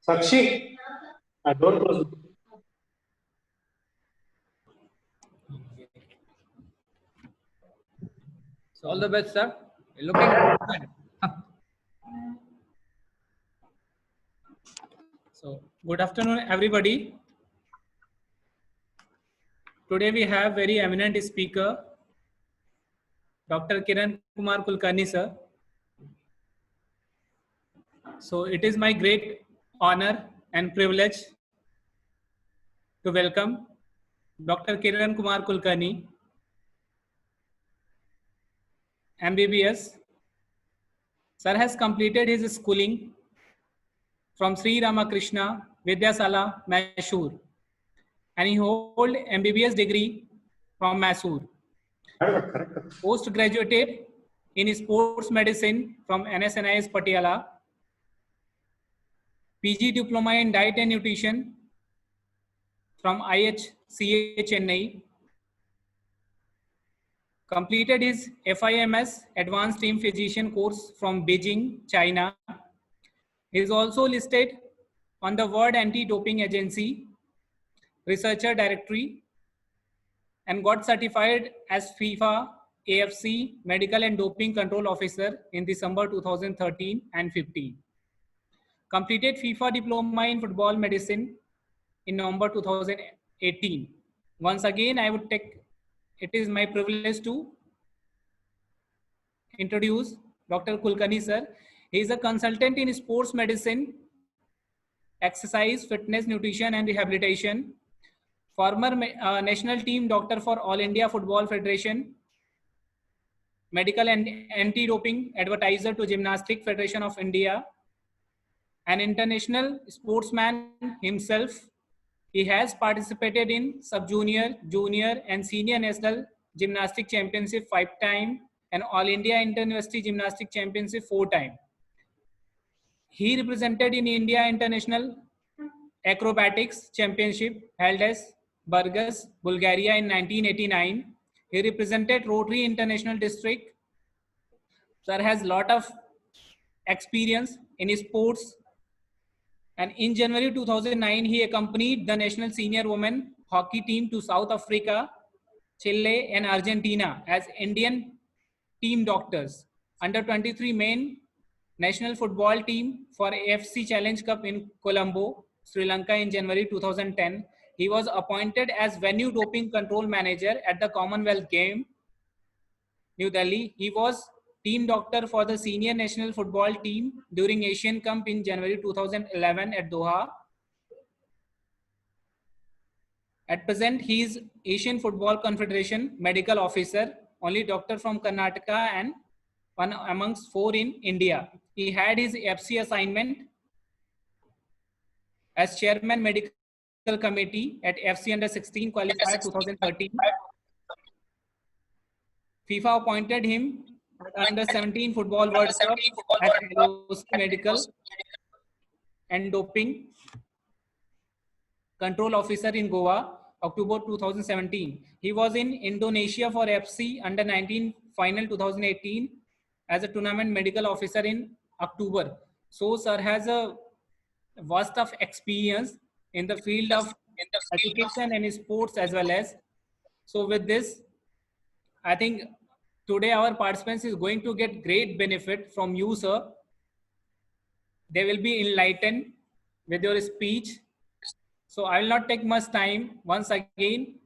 Sakshi, door close. So all the best, sir. Looking good. So good afternoon, everybody. Today we have very eminent speaker, Dr. Kiran Kumar Kulkarni, sir. So it is my great honor and privilege to welcome Dr. Kiran Kumar Kulkarni, MBBS. Sir has completed his schooling from Sri Ramakrishna Vidyasala, Mysore, and he holds MBBS degree from Mysore. Postgraduated in sports medicine from NSNIS Patiala, PG diploma in diet and nutrition from IHCA Chennai, completed his FIMS Advanced Team Physician course from Beijing, China. He is also listed on the World Anti-Doping Agency Researcher Directory and got certified as FIFA AFC Medical and Doping Control Officer in December 2013 and 15. Completed FIFA Diploma in Football Medicine in November 2018. Once again, it is my privilege to introduce Dr. Kulkarni, sir. He is a consultant in sports medicine, exercise, fitness, nutrition, and rehabilitation. Former national team doctor for All India Football Federation, medical and anti-doping advisor to Gymnastic Federation of India, an international sportsman himself. He has participated in sub-junior, junior, and senior national gymnastic championship 5 times and All India Inter-University Gymnastic Championship 4 times. He represented in India International Acrobatics Championship held as Burgas, Bulgaria in 1989. He represented Rotary International District. Sir has lot of experience in sports. And in January 2009, he accompanied the national senior women hockey team to South Africa, Chile, and Argentina as Indian team doctors. Under 23 main national football team for AFC Challenge Cup in Colombo, Sri Lanka in January 2010. He was appointed as venue doping control manager at the Commonwealth Game, New Delhi. He was team doctor for the senior national football team during Asian Cup in January 2011 at Doha. At present, he is Asian Football Confederation medical officer, only doctor from Karnataka and one amongst 4 in India. He had his FC assignment as chairman medical committee at FC Under 16 qualifier 2013. FIFA appointed him Under 17 Football World Cup as medical and doping control officer in Goa, October 2017. He was in Indonesia for FC Under 19 final 2018 as a tournament medical officer in October. So sir has a vast of experience in the field of education and sports as well as. So with this, I think today our participants is going to get great benefit from you, sir. They will be enlightened with your speech. So I will not take much time. Once again,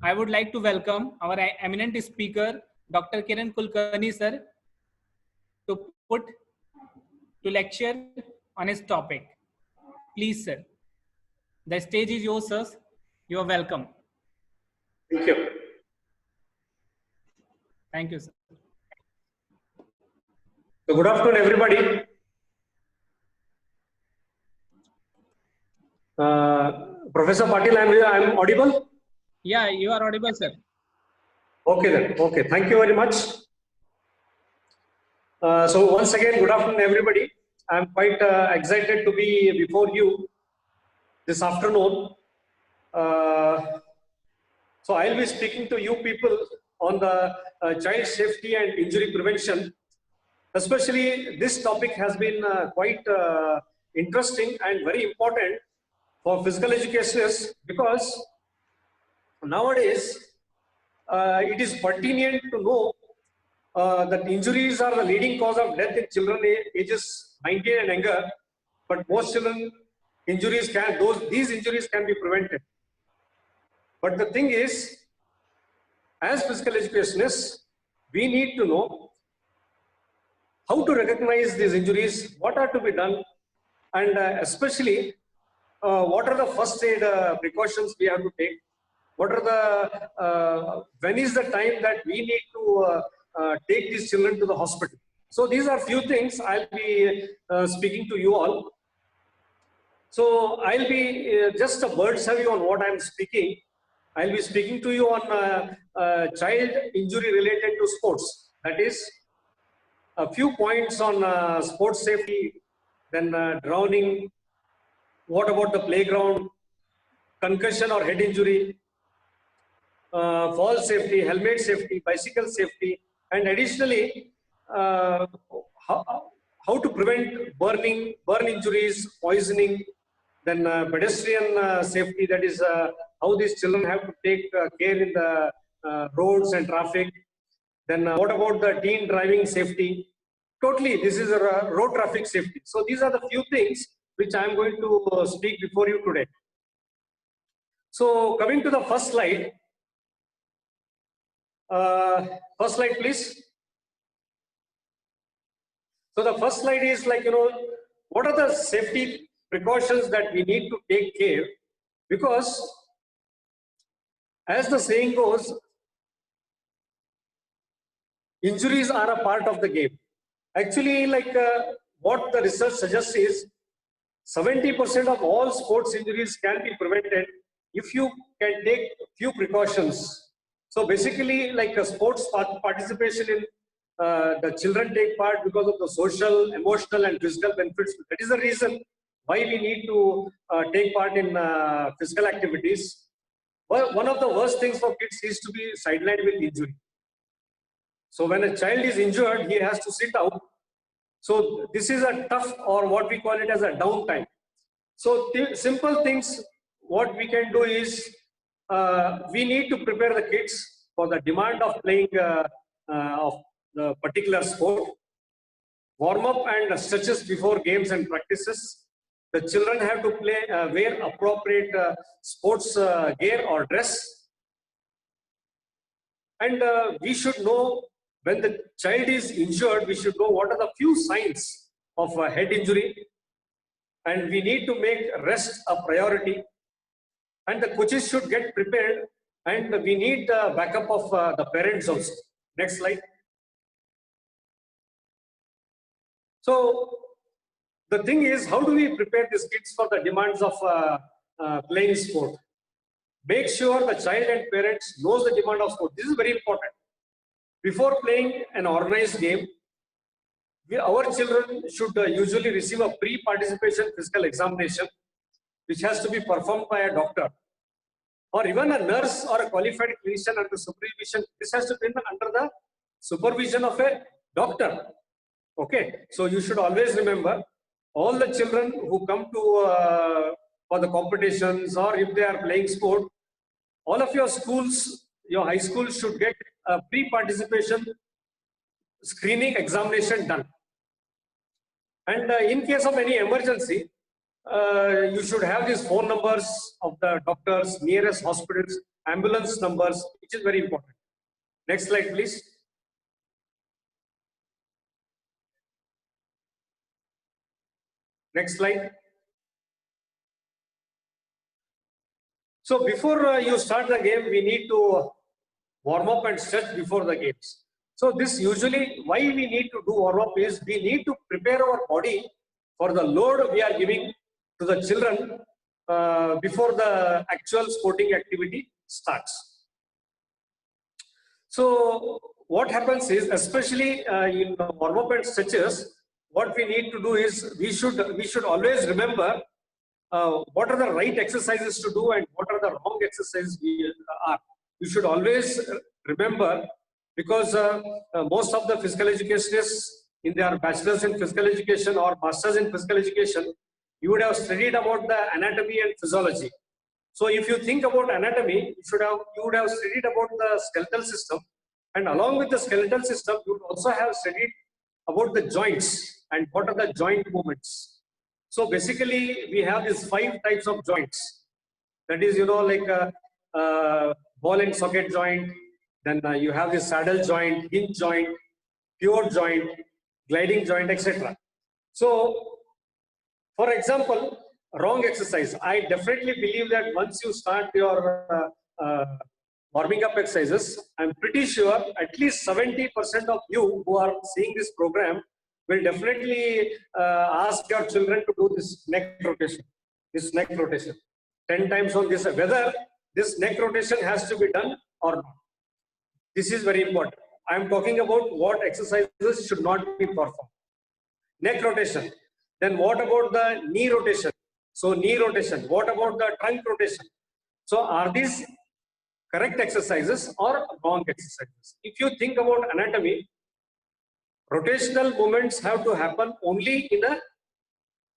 I would like to welcome our eminent speaker, Dr. Kiran Kulkarni, sir, to lecture on his topic. Please, sir. The stage is yours, sir. You are welcome. Thank you. Thank you, sir. So good afternoon, everybody. Professor Patil, I'm audible? Yeah, you are audible, sir. Okay then. Okay, thank you very much. So once again, good afternoon, everybody. I'm quite excited to be before you this afternoon. So I'll be speaking to you people on the child safety and injury prevention. Especially this topic has been quite interesting and very important for physical educationists, because nowadays it is pertinent to know that injuries are the leading cause of death in children ages 19 and younger, but most children these injuries can be prevented. But the thing is, as physical educationists, we need to know how to recognize these injuries, what are to be done, and especially what are the first aid precautions we have to take, what are the, when is the time that we need to take these children to the hospital. So these are few things I'll be speaking to you all. So I'll be just a bird's eye view on what I'm speaking. I'll be speaking to you on child injury related to sports. That is, a few points on sports safety, then drowning, what about the playground, concussion or head injury, fall safety, helmet safety, bicycle safety, and additionally, how to prevent burn injuries, poisoning, then pedestrian safety, that is how these children have to take care in the roads and traffic. Then what about the teen driving safety? Totally, this is a road traffic safety. So these are the few things which I am going to speak before you today. So coming to the first slide. First slide, please. So the first slide is like, what are the safety precautions that we need to take care? Because as the saying goes, injuries are a part of the game. Actually, like what the research suggests is 70% of all sports injuries can be prevented if you can take few precautions. So basically, like a sports participation in the children take part because of the social, emotional, and physical benefits. That is the reason why we need to take part in physical activities. Well, one of the worst things for kids is to be sidelined with injury. So when a child is injured, he has to sit out. So this is a tough, or what we call it as a downtime. So simple things, what we can do is, we need to prepare the kids for the demand of playing of the particular sport. Warm up and stretches before games and practices. The children have to wear appropriate sports gear or dress. And we should know, when the child is injured, we should know what are the few signs of a head injury. And we need to make rest a priority. And the coaches should get prepared. And we need the backup of the parents also. Next slide. So the thing is, how do we prepare these kids for the demands of playing sport? Make sure the child and parents knows the demand of sport. This is very important. Before playing an organized game, our children should usually receive a pre-participation physical examination, which has to be performed by a doctor, or even a nurse or a qualified clinician under supervision. This has to be under the supervision of a doctor. Okay, so you should always remember, all the children who come to for the competitions, or if they are playing sport, all of your schools, your high schools should get a pre-participation screening examination done. And in case of any emergency, you should have these phone numbers of the doctors, nearest hospitals, ambulance numbers, which is very important. Next slide, please. Next slide. So before you start the game, we need to warm up and stretch before the games. So this usually, why we need to do warm up is, we need to prepare our body for the load we are giving to the children before the actual sporting activity starts. So what happens is, especially in warm up and stretches, what we need to do is, we should always remember what are the right exercises to do and what are the wrong exercises are. You should always remember, because most of the physical educationists in their bachelor's in physical education or master's in physical education, you would have studied about the anatomy and physiology. So if you think about anatomy, you would have studied about the skeletal system, and along with the skeletal system, you would also have studied about the joints and what are the joint movements. So basically, we have these 5 types of joints. That is, like ball and socket joint. Then you have the saddle joint, hinge joint, pivot joint, gliding joint, etc. So, for example, wrong exercise. I definitely believe that once you start your warming up exercises, I'm pretty sure at least 70% of you who are seeing this program will definitely ask your children to do this neck rotation. 10 times on this, whether this neck rotation has to be done or not. This is very important. I am talking about what exercises should not be performed. Neck rotation. Then what about the knee rotation? So knee rotation. What about the trunk rotation? So are these correct exercises or wrong exercises? If you think about anatomy, rotational movements have to happen only in a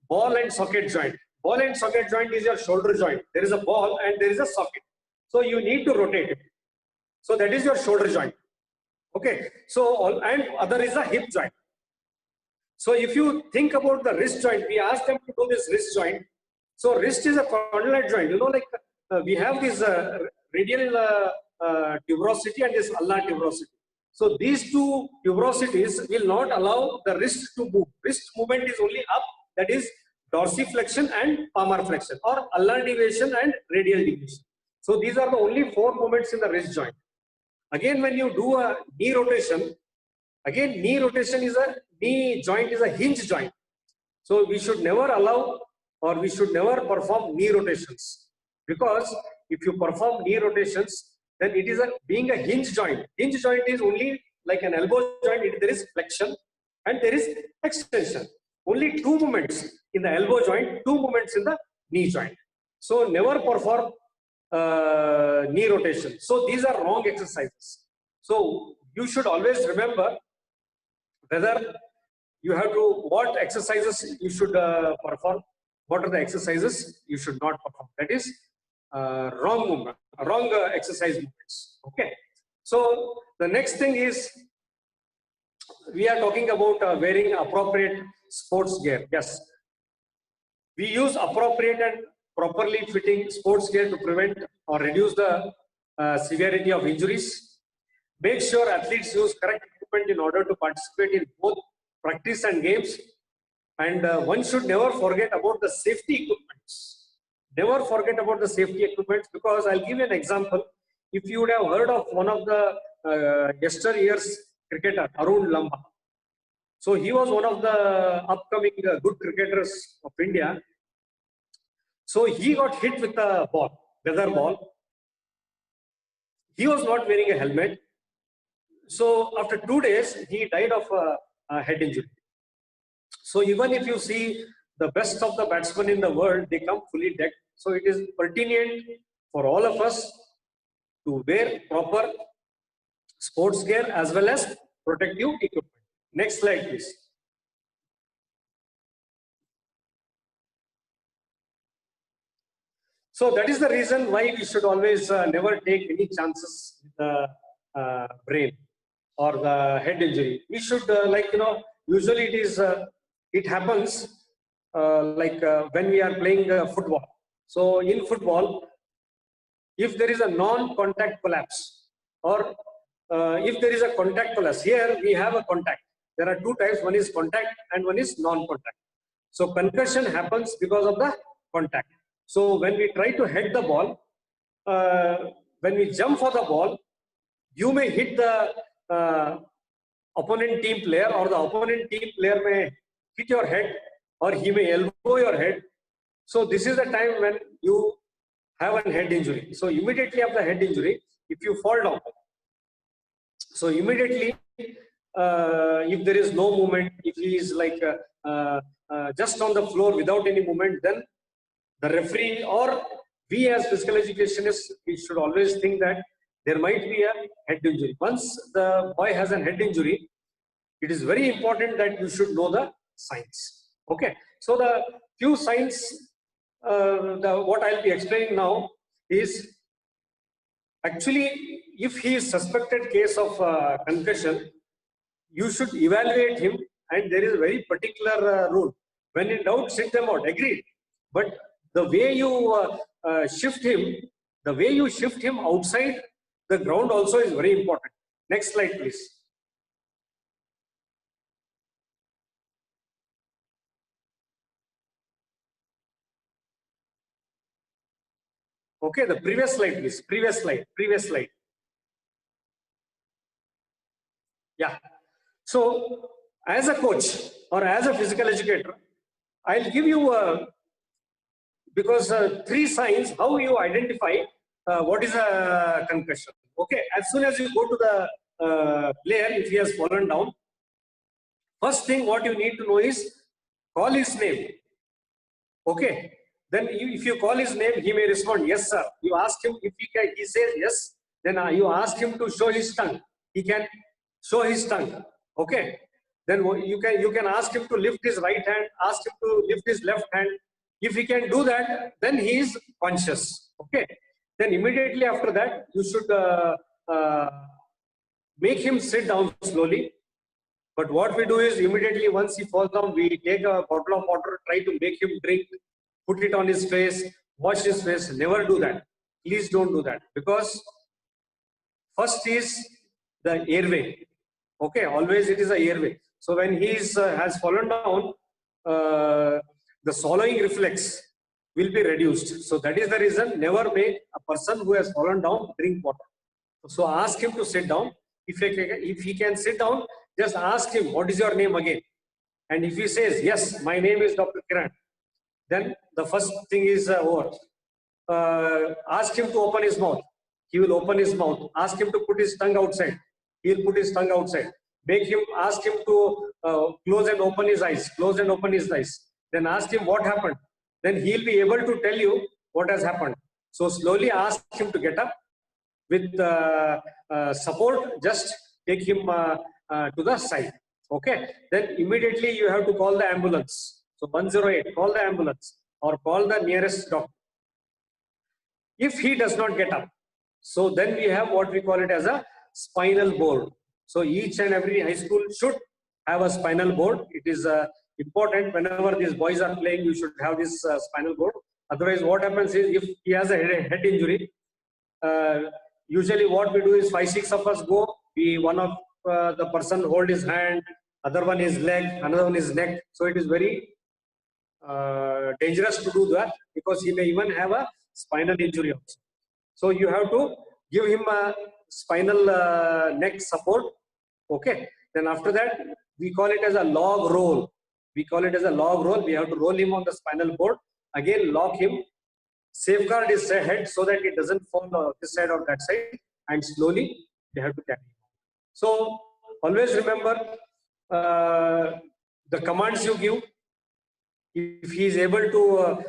ball and socket joint. Ball and socket joint is your shoulder joint. There is a ball and there is a socket. So you need to rotate it. So that is your shoulder joint. Okay. So, and other is a hip joint. So if you think about the wrist joint, we asked them to do this wrist joint. So wrist is a condylite joint. Like we have this radial tuberosity and this ulnar tuberosity. So these two tuberosities will not allow the wrist to move. Wrist movement is only up, that is dorsiflexion and palmar flexion, or ulnar deviation and radial deviation. So these are the only 4 movements in the wrist joint. Again, when you do a knee rotation, again knee rotation is knee joint is a hinge joint. So we should never allow or we should never perform knee rotations, because if you perform knee rotations, then it is being a hinge joint. Hinge joint is only like an elbow joint. There is flexion and there is extension. Only 2 movements in the elbow joint, 2 movements in the knee joint. So never perform knee rotation. So these are wrong exercises. So you should always remember whether you have to, what exercises you should perform, what are the exercises you should not perform. That is wrong movement, wrong exercise movements. Okay. So the next thing is, we are talking about wearing appropriate sports gear. Yes. We use appropriate and properly fitting sports gear to prevent or reduce the severity of injuries. Make sure athletes use correct equipment in order to participate in both practice and games. And one should never forget about the safety equipments. Never forget about the safety equipments, because I'll give you an example. If you would have heard of one of the yesteryear's cricketer, Arun Lamba. So he was one of the upcoming good cricketers of India. So he got hit with a ball, weather ball. He was not wearing a helmet. So after 2 days, he died of a head injury. So even if you see the best of the batsmen in the world, they come fully decked. So it is pertinent for all of us to wear proper sports gear as well as protective equipment. Next slide, please. So that is the reason why we should always never take any chances with the brain or the head injury. We should, usually it happens when we are playing football. So in football, if there is a non-contact collapse, or if there is a contact collapse, here we have a contact. There are 2 types, one is contact and one is non-contact. So concussion happens because of the contact. So when we try to head the ball, when we jump for the ball, you may hit the opponent team player, or the opponent team player may hit your head, or he may elbow your head. So this is the time when you have a head injury. So immediately after head injury, if you fall down, so immediately if there is no movement, if he is just on the floor without any movement, then the referee or we as physical educationists, we should always think that there might be a head injury. Once the boy has a head injury, it is very important that you should know the signs. Okay, so the few signs, what I'll be explaining now is actually if he is suspected case of concussion, you should evaluate him, and there is a very particular rule. When in doubt, sit them out. Agreed, but the way you shift him, the way you shift him outside the ground also is very important. Next slide, please. Okay, the previous slide, please. Previous slide. Previous slide. Yeah. So, as a coach or as a physical educator, I'll give you because three signs how you identify what is a concussion. Okay, as soon as you go to the player, if he has fallen down, first thing what you need to know is call his name. Okay, then if you call his name, he may respond, yes, sir. You ask him if he says yes, then you ask him to show his tongue. He can show his tongue. Okay, then you can ask him to lift his right hand, ask him to lift his left hand. If he can do that, then he is conscious. Okay, then immediately after that, you should make him sit down slowly. But what we do is immediately once he falls down, we take a bottle of water, try to make him drink, put it on his face, wash his face. Never do that. Please don't do that, because first is the airway. Okay, always it is a airway. So when he has fallen down, the swallowing reflex will be reduced. So that is the reason never make a person who has fallen down drink water. So ask him to sit down. If he can sit down, just ask him, what is your name again? And if he says, yes, my name is Dr. Kiran, then the first thing is over. Ask him to open his mouth. He will open his mouth. Ask him to put his tongue outside. He will put his tongue outside. Ask him to close and open his eyes. Close and open his eyes. Then ask him what happened. Then he'll be able to tell you what has happened. So slowly ask him to get up. With support, just take him to the side. Okay. Then immediately you have to call the ambulance. So 108, call the ambulance or call the nearest doctor. If he does not get up, so then we have what we call it as a spinal board. So each and every high school should have a spinal board. It is important whenever these boys are playing, you should have this spinal board. Otherwise, what happens is if he has a head injury, usually what we do is 5-6 of us go. One of the person hold his hand, other one is leg, another one is neck. So it is very dangerous to do that, because he may even have a spinal injury also. So you have to give him a spinal neck support. Okay. Then after that, we call it as a log roll. We call it as a log roll. We have to roll him on the spinal board. Again, lock him. Safeguard his head so that it doesn't fall this side or that side. And slowly, they have to carry him. So always remember the commands you give. If he is able to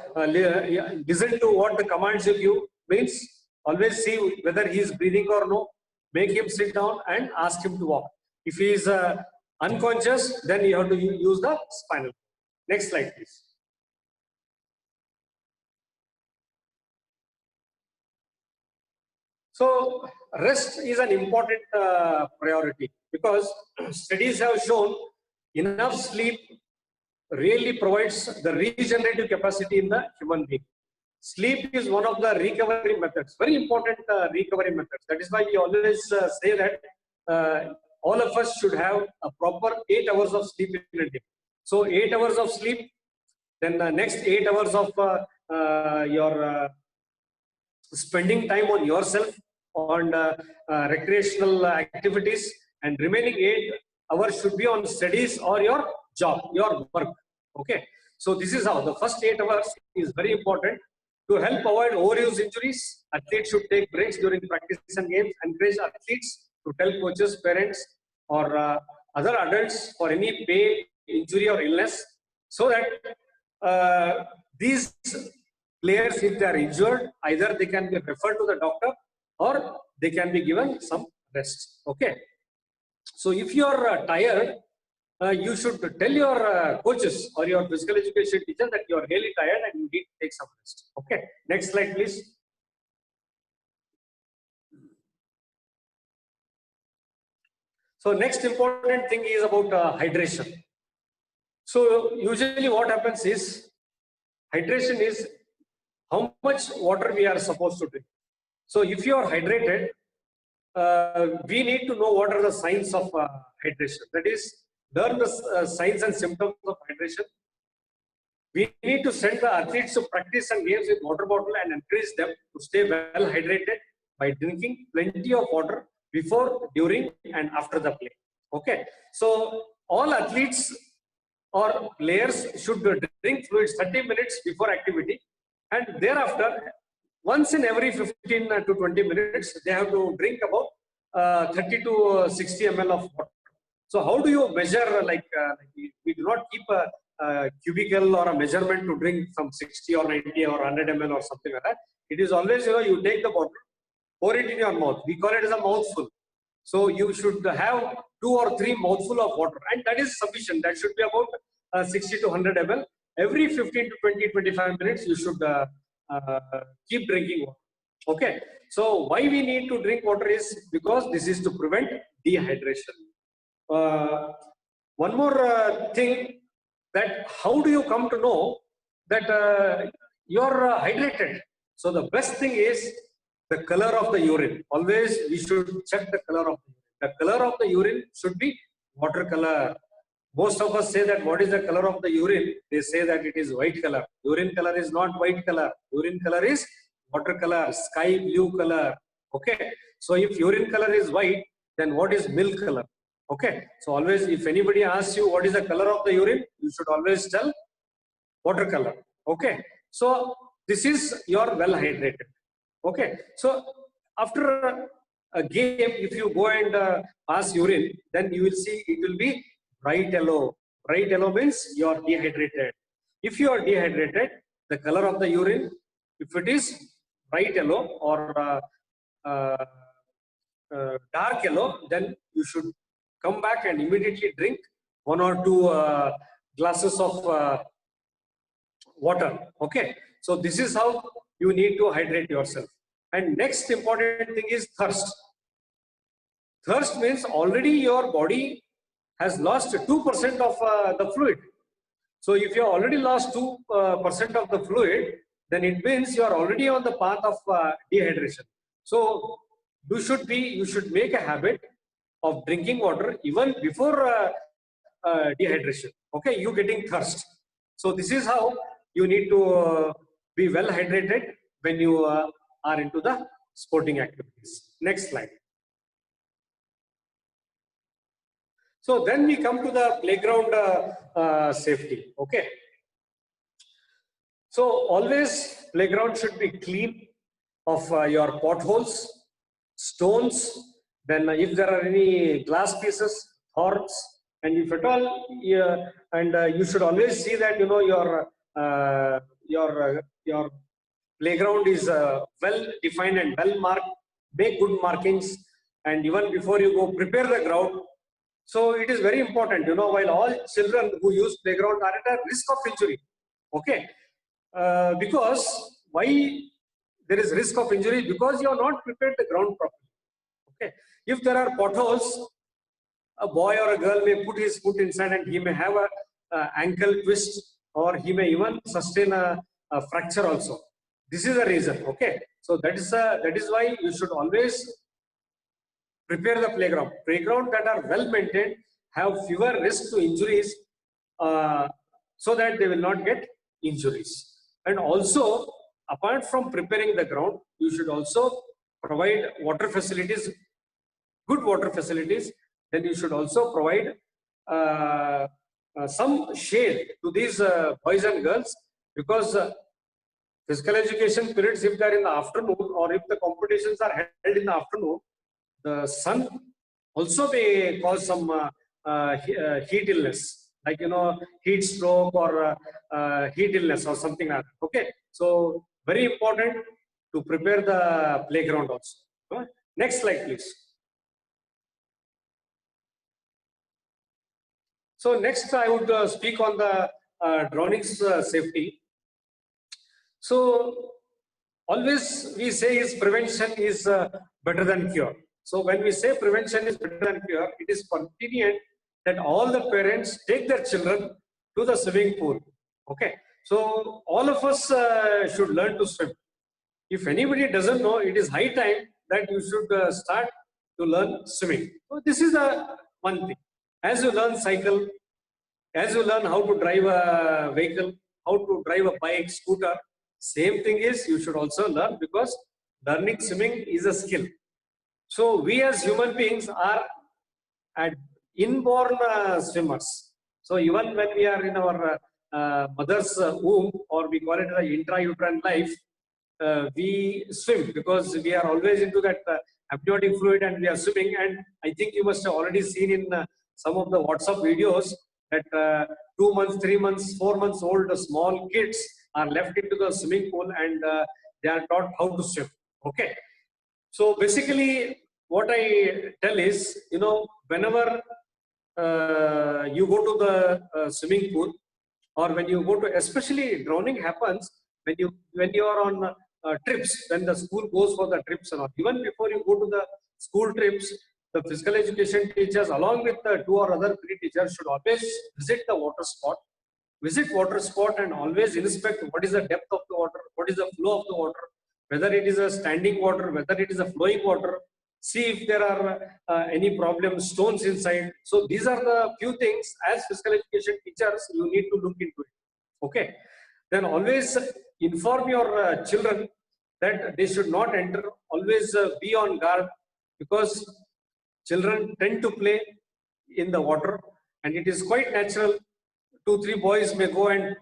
listen to what the commands you give, means always see whether he is breathing or no. Make him sit down and ask him to walk. If he is unconscious, then you have to use the spinal. Next slide, please. So rest is an important priority, because studies have shown enough sleep really provides the regenerative capacity in the human being. Sleep is one of the recovery methods, very important recovery methods. That is why we always say that all of us should have a proper 8 hours of sleep in a day. So 8 hours of sleep, then the next 8 hours of your spending time on yourself, on recreational activities, and remaining 8 hours should be on studies or your job, your work. Okay. So this is how the first 8 hours is very important. To help avoid overuse injuries, athletes should take breaks during practice and games. Encourage athletes to tell coaches, parents, or other adults for any pain, injury, or illness, so that these players, if they are injured, either they can be referred to the doctor or they can be given some rest. Okay. So if you are tired, you should tell your coaches or your physical education teacher that you are really tired and you need to take some rest. Okay, next slide, please. So next important thing is about hydration. So usually what happens is hydration is how much water we are supposed to drink. So if you are hydrated, we need to know what are the signs of hydration. That is, learn the signs and symptoms of hydration. We need to send the athletes to practice and games with water bottle and encourage them to stay well hydrated by drinking plenty of water before, during, and after the play. Okay, so all athletes or players should drink fluids 30 minutes before activity, and thereafter, once in every 15 to 20 minutes, they have to drink about 30 to 60 ml of water. So how do you measure, we do not keep a cubicle or a measurement to drink some 60 or 90 or 100 ml or something like that. It is always, you take the bottle, pour it in your mouth. We call it as a mouthful. So you should have 2 or 3 mouthful of water, and that is sufficient. That should be about 60 to 100 ml. Every 15 to 20, 25 minutes, you should keep drinking water. Okay. So why we need to drink water is because this is to prevent dehydration. One more thing, that how do you come to know that you are hydrated? So the best thing is the color of the urine. Always we should check the color of the urine. The color of the urine should be watercolor. Most of us say that what is the color of the urine? They say that it is white color. Urine color is not white color. Urine color is watercolor, sky blue color. Okay. So if urine color is white, then what is milk color? Okay. So always, if anybody asks you what is the color of the urine, you should always tell watercolor. Okay. So this is your well hydrated. Okay. So after a game, if you go and pass urine, then you will see it will be bright yellow. Bright yellow means you are dehydrated. If you are dehydrated, the color of the urine, if it is bright yellow or dark yellow, then you should come back and immediately drink 1 or 2 glasses of water. Okay. So this is how you need to hydrate yourself. And next important thing is thirst. Thirst means already your body has lost 2% of the fluid. So if you have already lost 2% of the fluid, then it means you are already on the path of dehydration. So you should make a habit of drinking water even before dehydration. Okay, you getting thirst. So this is how you need to be well hydrated when you are into the sporting activities. Next slide. So then we come to the playground safety. Okay. So always playground should be clean of your potholes, stones. Then if there are any glass pieces, thorns, and if at all, you should always see that your playground is well defined and well marked. Make good markings, and even before you go, prepare the ground. So it is very important, while all children who use playground are at a risk of injury. Okay, because why there is risk of injury? Because you have not prepared the ground properly. Okay, if there are potholes, a boy or a girl may put his foot inside and he may have a ankle twist, or he may even sustain a fracture also. This is the reason. Okay, so that is why you should always prepare the playground. Playground that are well maintained have fewer risks to injuries, so that they will not get injuries. And also, apart from preparing the ground, you should also provide water facilities, good water facilities. Then you should also provide some shade to these boys and girls, because physical education periods, if they are in the afternoon or if the competitions are held in the afternoon, the sun also may cause some heat illness, like heat stroke or heat illness or something like that. Okay, so very important to prepare the playground also. Next slide, please. So next I would speak on the drownings safety. So always we say is prevention is better than cure. So when we say prevention is better than cure, it is convenient that all the parents take their children to the swimming pool. Okay. So all of us should learn to swim. If anybody doesn't know, it is high time that you should start to learn swimming. So this is the one thing. As you learn cycle, as you learn how to drive a vehicle, how to drive a bike, scooter, same thing is you should also learn, because learning swimming is a skill. So we as human beings are at inborn swimmers. So even when we are in our mother's womb, or we call it the intrauterine life, we swim because we are always into that amniotic fluid and we are swimming. And I think you must have already seen in some of the WhatsApp videos that 2 months, 3 months, 4 months old small kids are left into the swimming pool and they are taught how to swim. Okay. So basically what I tell is, you know, whenever you go to the swimming pool, or when you go to, especially drowning happens when you are on trips, when the school goes for the trips and all. Even before you go to the school trips, the physical education teachers along with the 2 or other 3 teachers should always visit the water spot and always inspect what is the depth of the water, what is the flow of the water, whether it is a standing water, whether it is a flowing water, see if there are any problems, stones inside. So these are the few things as physical education teachers you need to look into it. Okay. Then always inform your children that they should not enter. Always be on guard, because children tend to play in the water, and it is quite natural. 2, 3 boys may go and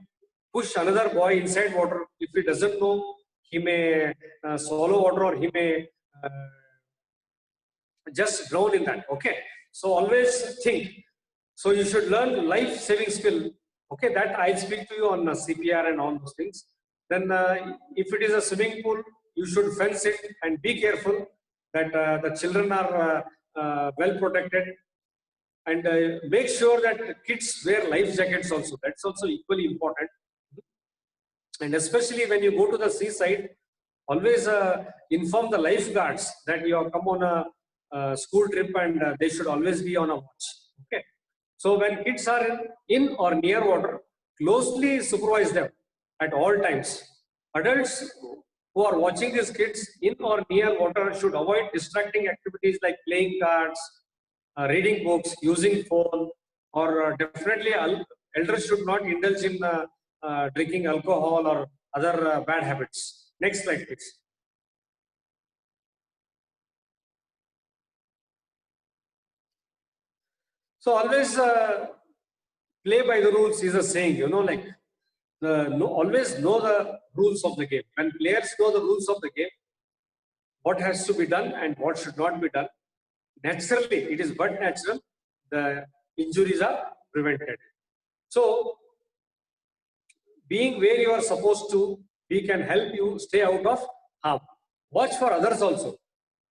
push another boy inside water. If he doesn't know, he may swallow water, or he may just drown in that. Okay. So always think. So you should learn life-saving skill. Okay, that I speak to you on CPR and all those things. Then if it is a swimming pool, you should fence it and be careful that the children are well protected, and make sure that kids wear life jackets also. That's also equally important. And especially when you go to the seaside, always inform the lifeguards that you have come on a school trip, and they should always be on a watch. Okay. So when kids are in or near water, closely supervise them at all times. Adults who are watching these kids in or near water should avoid distracting activities like playing cards, reading books, using phone, or definitely elders should not indulge in drinking alcohol or other bad habits. Next slide, please. So always play by the rules is a saying, you know, like always know the rules of the game. When players know the rules of the game, what has to be done and what should not be done, naturally, it is but natural, the injuries are prevented. So being where you are supposed to, we can help you stay out of harm. Watch for others also,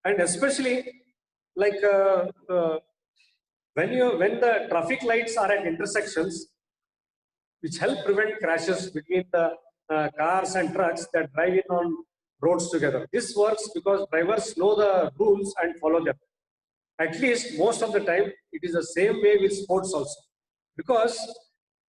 and especially like when the traffic lights are at intersections, which help prevent crashes between the cars and trucks that drive in on roads together. This works because drivers know the rules and follow them. At least most of the time, it is the same way with sports also. Because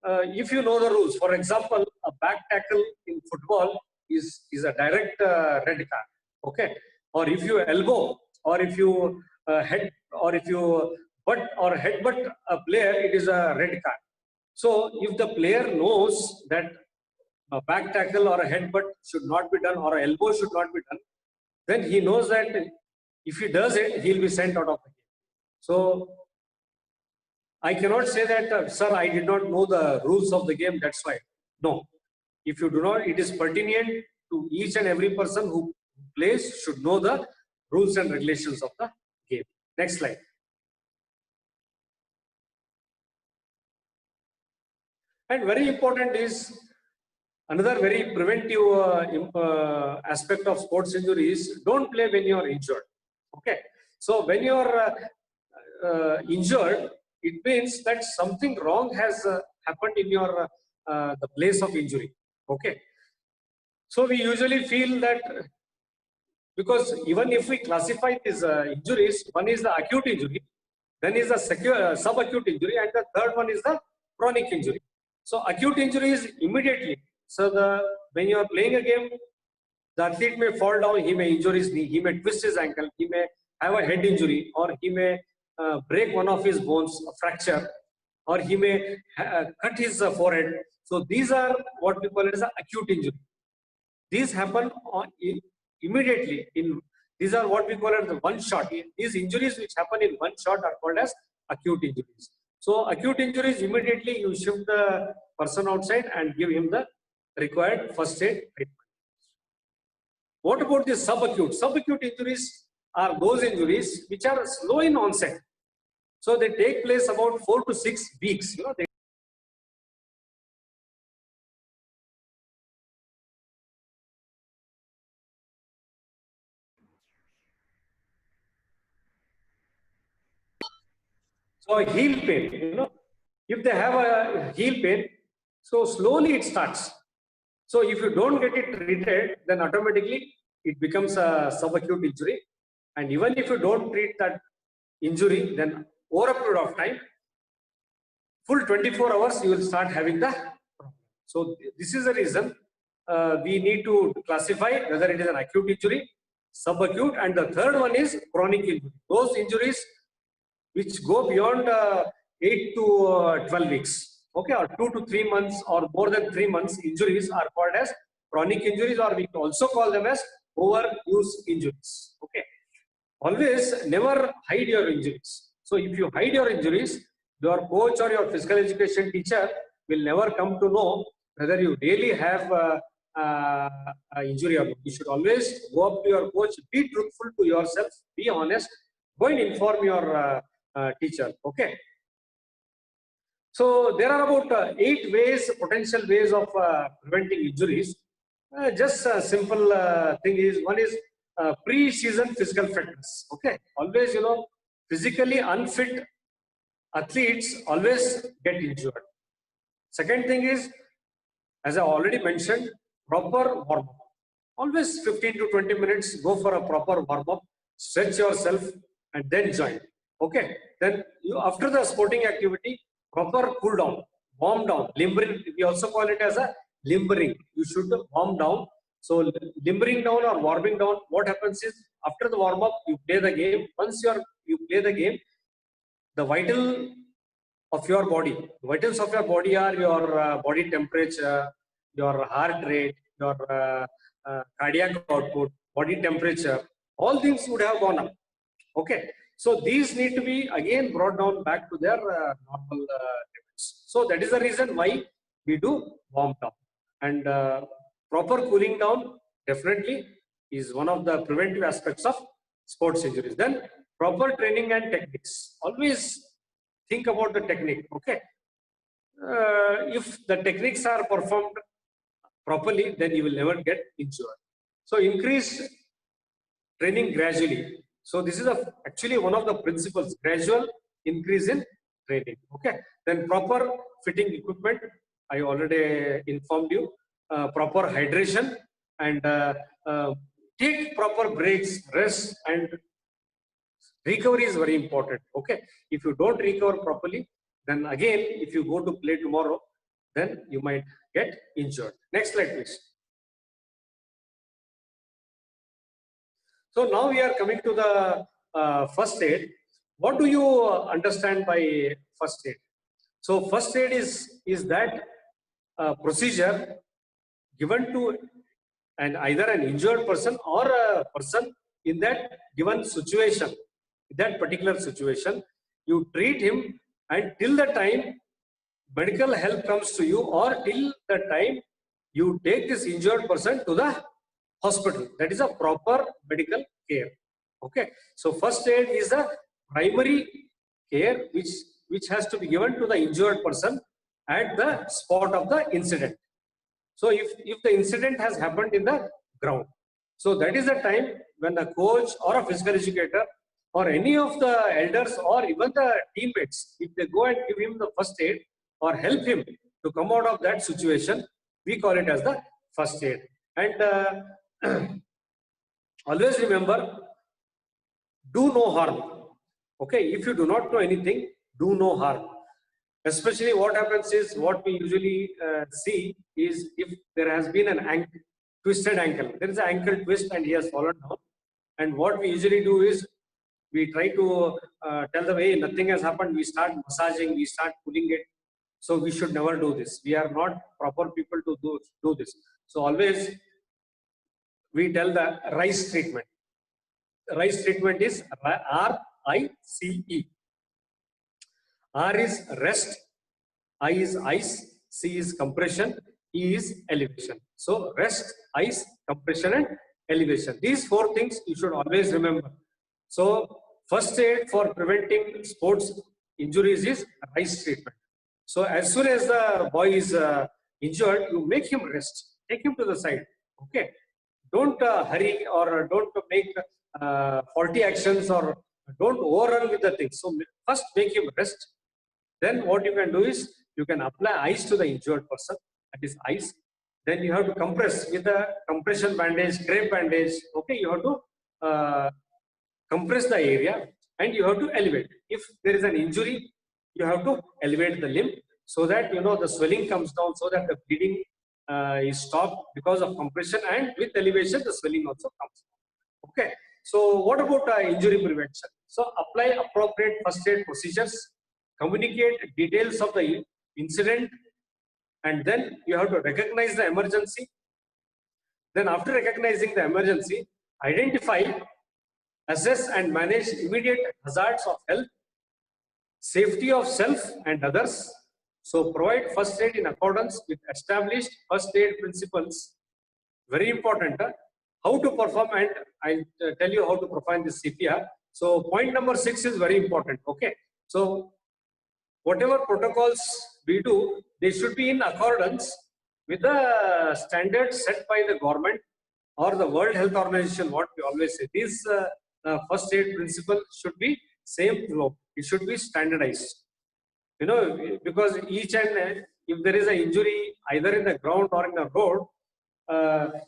if you know the rules, for example, a back tackle in football is a direct red card. Okay. Or if you elbow, or if you head, or if you butt or headbutt a player, it is a red card. So if the player knows that a back tackle or a headbutt should not be done, or an elbow should not be done, then he knows that if he does it, he'll be sent out of the game. So I cannot say that, sir, I did not know the rules of the game, that's why. No. If you do not, it is pertinent to each and every person who plays should know the rules and regulations of the game. Next slide. And very important is another very preventive aspect of sports injuries. Don't play when you are injured. Okay. So when you are injured, it means that something wrong has happened in your the place of injury. Okay. So we usually feel that because even if we classify these injuries, one is the acute injury, then is the subacute injury, and the third one is the chronic injury. So acute injury is immediately. So when you are playing a game, the athlete may fall down, he may injure his knee, he may twist his ankle, he may have a head injury, or he may break one of his bones, a fracture, or he may cut his forehead. So these are what we call it as an acute injury. These happen immediately. These are what we call it the one shot. These injuries which happen in one shot are called as acute injuries. So acute injuries, immediately you shift the person outside and give him the required first aid treatment. What about the subacute? Subacute injuries are those injuries which are slow in onset. So they take place about 4 to 6 weeks. So heel pain, if they have a heel pain, so slowly it starts. So if you don't get it treated, then automatically it becomes a subacute injury. And even if you don't treat that injury, then over a period of time, full 24 hours, you will start having the problem. So this is the reason we need to classify whether it is an acute injury, subacute, and the third one is chronic injury. Those injuries which go beyond 8 to 12 weeks, okay, or 2 to 3 months or more than 3 months injuries are called as chronic injuries, or we also call them as overuse injuries. Okay, always never hide your injuries. So if you hide your injuries, your coach or your physical education teacher will never come to know whether you really have injury or not. You should always go up to your coach, be truthful to yourself, be honest, go and inform your teacher. Okay. So there are about 8 ways, potential ways of preventing injuries. Just a simple thing is, one is pre-season physical fitness. Okay, always physically unfit athletes always get injured. Second thing is, as I already mentioned, proper warm-up. Always 15 to 20 minutes, go for a proper warm-up, stretch yourself, and then join. Okay, then after the sporting activity, proper cool down, warm down, limbering. We also call it as a limbering. You should warm down. So limbering down or warming down, what happens is, after the warm-up, you play the game. Once you play the game, the vitals of your body are your body temperature, your heart rate, your cardiac output, body temperature, all things would have gone up. Okay, so these need to be again brought down back to their normal limits. So that is the reason why we do warm down, and proper cooling down definitely is one of the preventive aspects of sports injuries. Then proper training and techniques. Always think about the technique. Okay, if the techniques are performed properly, then you will never get injured. So increase training gradually. So this is actually one of the principles: gradual increase in training. Okay, then proper fitting equipment. I already informed you. Proper hydration, and take proper breaks, rest, and recovery is very important. Okay, if you don't recover properly, then again, if you go to play tomorrow, then you might get injured. Next slide, please. So now we are coming to the first aid. What do you understand by first aid? So first aid is that procedure given to either an injured person or a person in that given situation. In that particular situation, you treat him, and till the time medical help comes to you, or till the time you take this injured person to the hospital. That is a proper medical care. Okay, so first aid is the primary care which has to be given to the injured person at the spot of the incident. So if the incident has happened in the ground, so that is the time when a coach or a physical educator or any of the elders or even the teammates, if they go and give him the first aid or help him to come out of that situation, we call it as the first aid. And always remember, do no harm. Okay, if you do not know anything, do no harm. Especially what happens is, what we usually see is, if there has been an twisted ankle, there is an ankle twist and he has fallen down. And what we usually do is, we try to tell them, hey, nothing has happened. We start massaging, we start pulling it. So we should never do this. We are not proper people to do this. So always we tell the RICE treatment. RICE treatment is RICE. R is rest, I is ice, C is compression, E is elevation. So rest, ice, compression and elevation. These four things you should always remember. So first aid for preventing sports injuries is RICE treatment. So as soon as the boy is injured, you make him rest, take him to the side. Okay, don't hurry or don't make faulty actions or don't overrun with the things. So first make him rest. Then what you can do is, you can apply ice to the injured person, that is ice. Then you have to compress with a compression bandage, crepe bandage. Okay, you have to compress the area and you have to elevate. If there is an injury, you have to elevate the limb so that the swelling comes down, so that the bleeding is stopped because of compression, and with elevation the swelling also comes down. Okay, so what about injury prevention? So apply appropriate first aid procedures, communicate details of the incident, and then you have to recognize the emergency. Then after recognizing the emergency, identify, assess and manage immediate hazards of health, safety of self and others. So provide first aid in accordance with established first aid principles. Very important. How to perform, and I'll tell you how to perform this CPR. So point number 6 is very important. Okay, so whatever protocols we do, they should be in accordance with the standards set by the government or the World Health Organization. What we always say, these first aid principle should be same throughout. It should be standardized. Because each and if there is an injury either in the ground or in the road,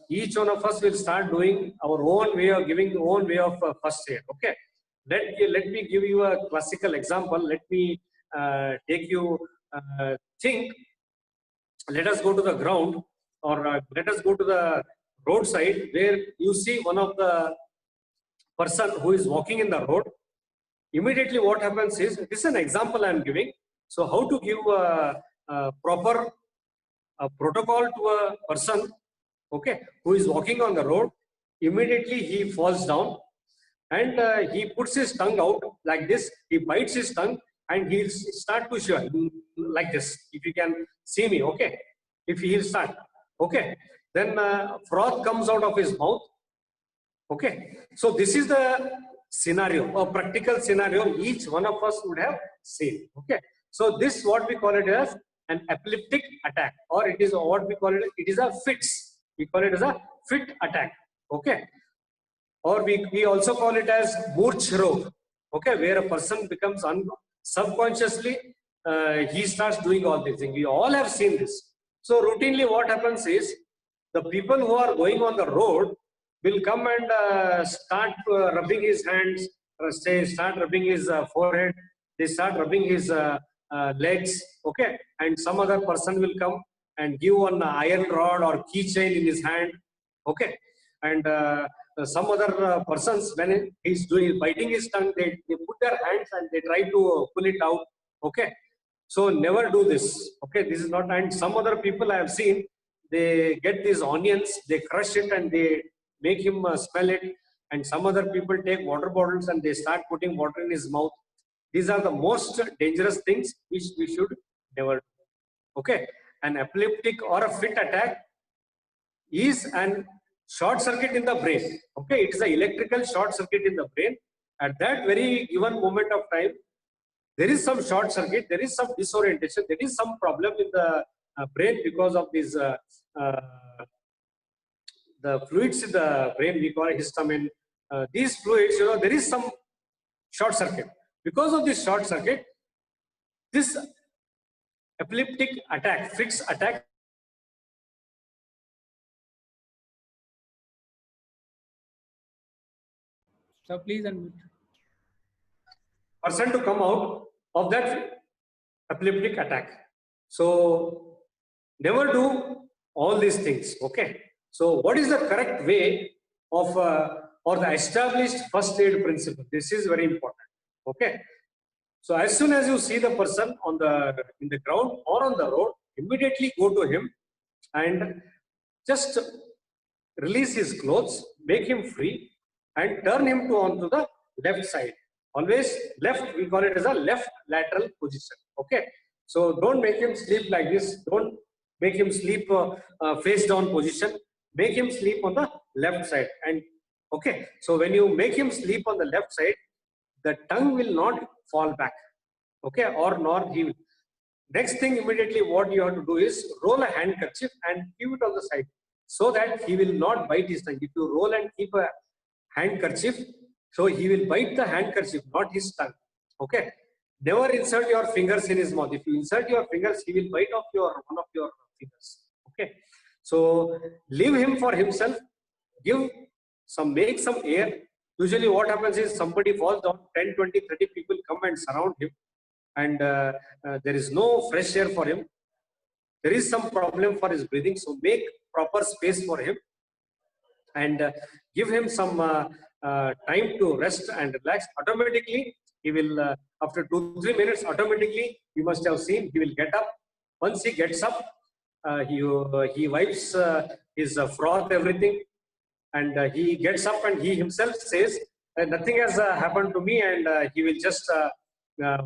each one of us will start doing our own way of giving the own way of first aid. Okay, let me give you a classical example. Let me take you think. Let us go to the ground, or let us go to the roadside, where you see one of the person who is walking in the road. Immediately what happens is, this is an example I am giving. So how to give a proper protocol to a person, okay, who is walking on the road. Immediately he falls down and he puts his tongue out like this. He bites his tongue and he'll start to shiver like this. If you can see me, okay. If he'll start, okay. Then froth comes out of his mouth. Okay. So this is the scenario, a practical scenario each one of us would have seen. Okay. So this, what we call it as an epileptic attack, or it is what we call it. It is a fits. We call it as a fit attack. Okay. Or we also call it as Murch Rog. Okay, where a person becomes subconsciously he starts doing all these things. We all have seen this. So routinely what happens is, the people who are going on the road will come and start rubbing his hands, start rubbing his forehead, they start rubbing his legs, okay, and some other person will come and give one iron rod or keychain in his hand, okay, and some other persons, when he's biting his tongue, they put their hands and they try to pull it out, okay. So never do this, okay. This is not. And some other people I have seen, they get these onions, they crush it and they make him smell it, and some other people take water bottles and they start putting water in his mouth. These are the most dangerous things which we should never do. Okay, an epileptic or a fit attack is an short circuit in the brain. Okay, it is an electrical short circuit in the brain. At that very given moment of time, there is some short circuit, there is some disorientation, there is some problem in the brain because of this the fluids in the brain. We call it histamine. These fluids, there is some short circuit. Because of this short circuit, this epileptic attack, fixed attack, So please unmute. person to come out of that epileptic attack. So never do all these things. Okay. So what is the correct way of or the established first aid principle? This is very important. Okay. So as soon as you see the person on the in the ground or on the road, immediately go to him and just release his clothes, make him free, and turn him to onto the left side. Always left, we call it as a left lateral position. Okay. So don't make him sleep like this. Don't make him sleep face down position. Make him sleep on the left side. And okay. So when you make him sleep on the left side, the tongue will not fall back. Okay. Or nor he will. Next thing, immediately what you have to do is roll a handkerchief and keep it on the side so that he will not bite his tongue. If you roll and keep a handkerchief, so he will bite the handkerchief, not his tongue. Okay. Never insert your fingers in his mouth. If you insert your fingers, he will bite off one of your fingers. Okay. So leave him for himself. Make some air. Usually what happens is somebody falls down, 10, 20, 30 people come and surround him, and there is no fresh air for him. There is some problem for his breathing. So make proper space for him and give him some time to rest and relax. Automatically, he will, after 2-3 minutes, automatically, you must have seen, he will get up. Once he gets up, he wipes his froth, everything, and he gets up and he himself says, nothing has happened to me, and he will just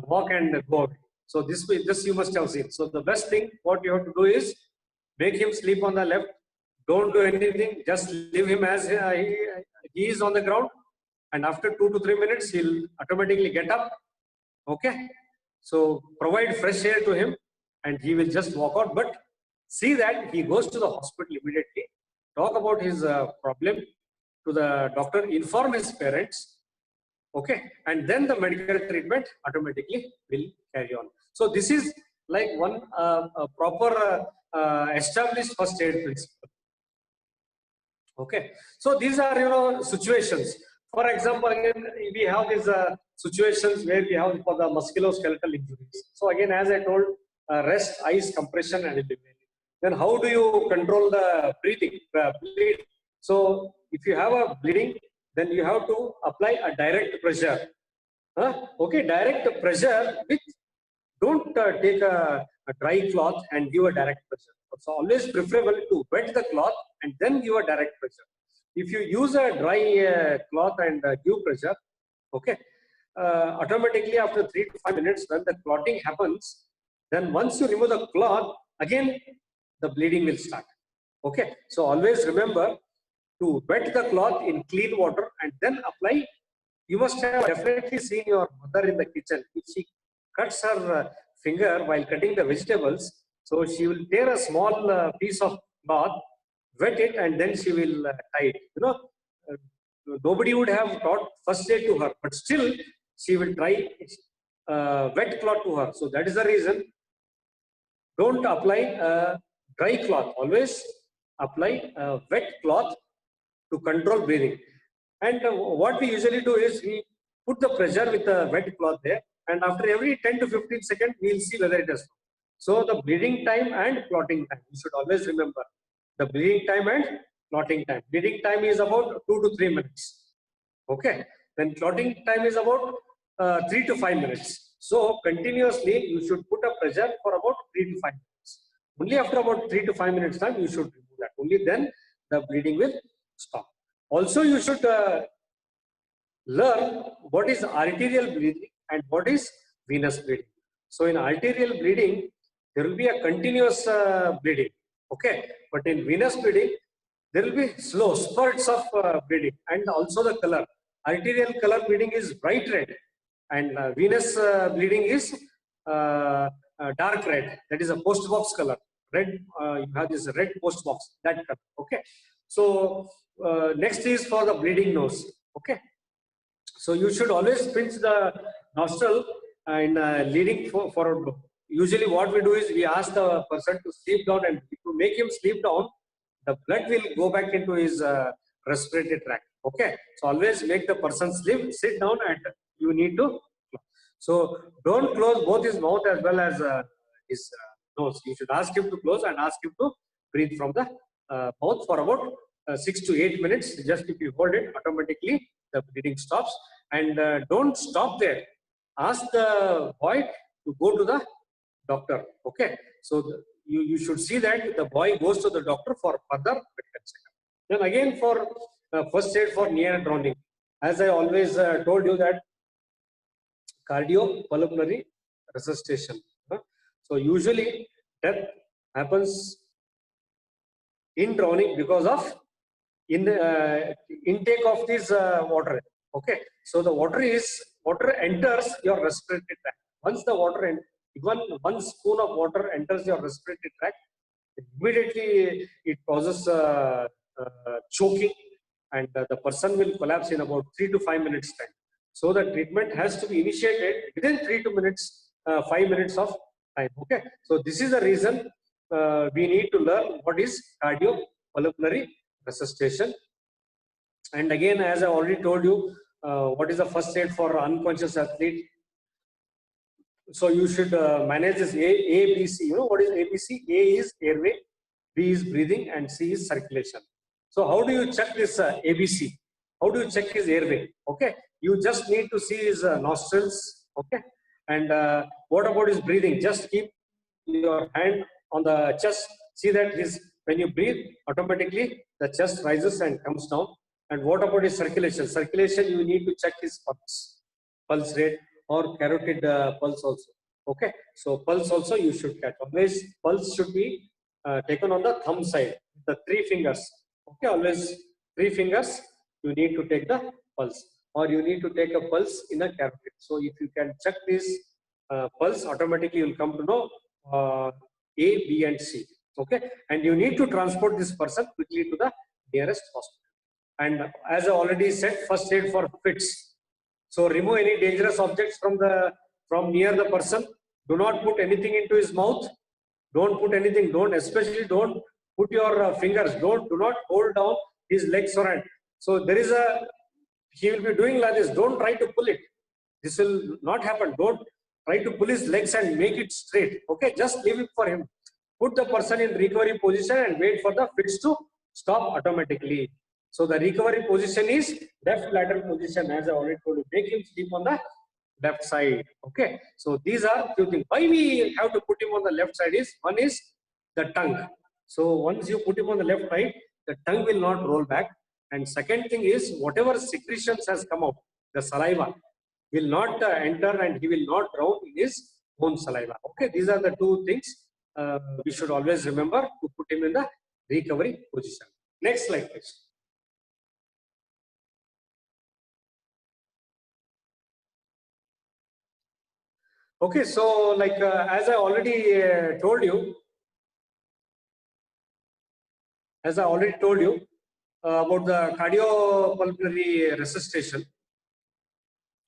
walk and go away. So this you must have seen. So the best thing what you have to do is make him sleep on the left. Don't do anything. Just leave him as he is on the ground. And after 2 to 3 minutes, he'll automatically get up. Okay. So provide fresh air to him and he will just walk out. But see that he goes to the hospital immediately. Talk about his problem to the doctor. Inform his parents. Okay. And then the medical treatment automatically will carry on. So this is like one proper established first aid principle. Okay. So these are, situations. For example, again, we have these situations where we have for the musculoskeletal injuries. So again, as I told, rest, ice, compression, and elimination. Then how do you control the breathing, bleed? So if you have a bleeding, then you have to apply a direct pressure. Okay, direct pressure with, don't take a dry cloth and give a direct pressure. So always preferable to wet the cloth and then give a direct pressure. If you use a dry cloth and give pressure, okay, automatically after 3 to 5 minutes, when the clotting happens, then once you remove the cloth, again the bleeding will start. Okay, so always remember to wet the cloth in clean water and then apply. You must have definitely seen your mother in the kitchen. If she cuts her finger while cutting the vegetables, so she will tear a small piece of cloth, wet it, and then she will tie it. Nobody would have taught first aid to her, but still she will try wet cloth to her. So that is the reason. Don't apply dry cloth. Always apply wet cloth to control breathing. And what we usually do is we put the pressure with the wet cloth there, and after every 10 to 15 seconds, we will see whether it has. So the bleeding time and clotting time, you should always remember the bleeding time and clotting time. Bleeding time is about 2 to 3 minutes. Okay. Then clotting time is about 3 to 5 minutes. So continuously you should put a pressure for about 3 to 5 minutes. Only after about 3 to 5 minutes time you should remove that. Only then the bleeding will stop. Also you should learn what is arterial bleeding and what is venous bleeding. So in arterial bleeding, there will be a continuous bleeding. Okay. But in venous bleeding, there will be slow spurts of bleeding, and also the color. Arterial color bleeding is bright red, and venous bleeding is dark red. That is a post box color. Red, you have this red post box, that color. Okay. So next is for the bleeding nose. Okay. So you should always pinch the nostril and leading forward. Usually what we do is we ask the person to sleep down, and to make him sleep down, the blood will go back into his respiratory tract. Okay, so always make the person sit down, and you need to. So don't close both his mouth as well as his nose. You should ask him to close and ask him to breathe from the mouth for about 6 to 8 minutes. Just if you hold it, automatically the bleeding stops. And don't stop there. Ask the boy to go to the doctor. Okay, so you should see that the boy goes to the doctor for further medical checkup. Then again, for first aid for near drowning, as I always told you that cardiopulmonary resuscitation. So usually death happens in drowning because of intake of this water. Okay, so the water enters your respiratory tract. Once the water, even 1 spoon of water enters your respiratory tract, immediately it causes choking, and the person will collapse in about 3 to 5 minutes time. So the treatment has to be initiated within 5 minutes of time. Okay, so this is the reason we need to learn what is cardiopulmonary resuscitation. And again, as I already told you, what is the first aid for unconscious athlete? So you should manage this A, B, C. You know what is ABC? A is airway, B is breathing, and C is circulation. So how do you check this ABC? How do you check his airway? Okay, you just need to see his nostrils. Okay, and what about his breathing? Just keep your hand on the chest. See that when you breathe, automatically the chest rises and comes down. And what about his circulation? Circulation, you need to check his pulse rate, or carotid pulse also. Okay, so pulse also you should catch. Always pulse should be taken on the thumb side, the 3 fingers. Okay, always 3 fingers you need to take the pulse, or you need to take a pulse in a carotid. So if you can check this pulse, automatically you will come to know A, B, and C. Okay, and you need to transport this person quickly to the nearest hospital. And as I already said, first aid for fits. So remove any dangerous objects from near the person. Do not put anything into his mouth. Don't put anything. Especially don't put your fingers. Do not hold down his legs or hand. So he will be doing like this. Don't try to pull it. This will not happen. Don't try to pull his legs and make it straight. Okay, just leave it for him. Put the person in recovery position and wait for the fits to stop automatically. So the recovery position is left lateral position, as I already told you. Make him sleep on the left side. Okay, so these are few things. Why we have to put him on the left side is, one is the tongue. So once you put him on the left side, the tongue will not roll back. And second thing is, whatever secretions has come out, the saliva will not enter, and he will not drown in his own saliva. Okay, these are the 2 things we should always remember to put him in the recovery position. Next slide, please. Okay, so like as I already told you, about the cardiopulmonary resuscitation.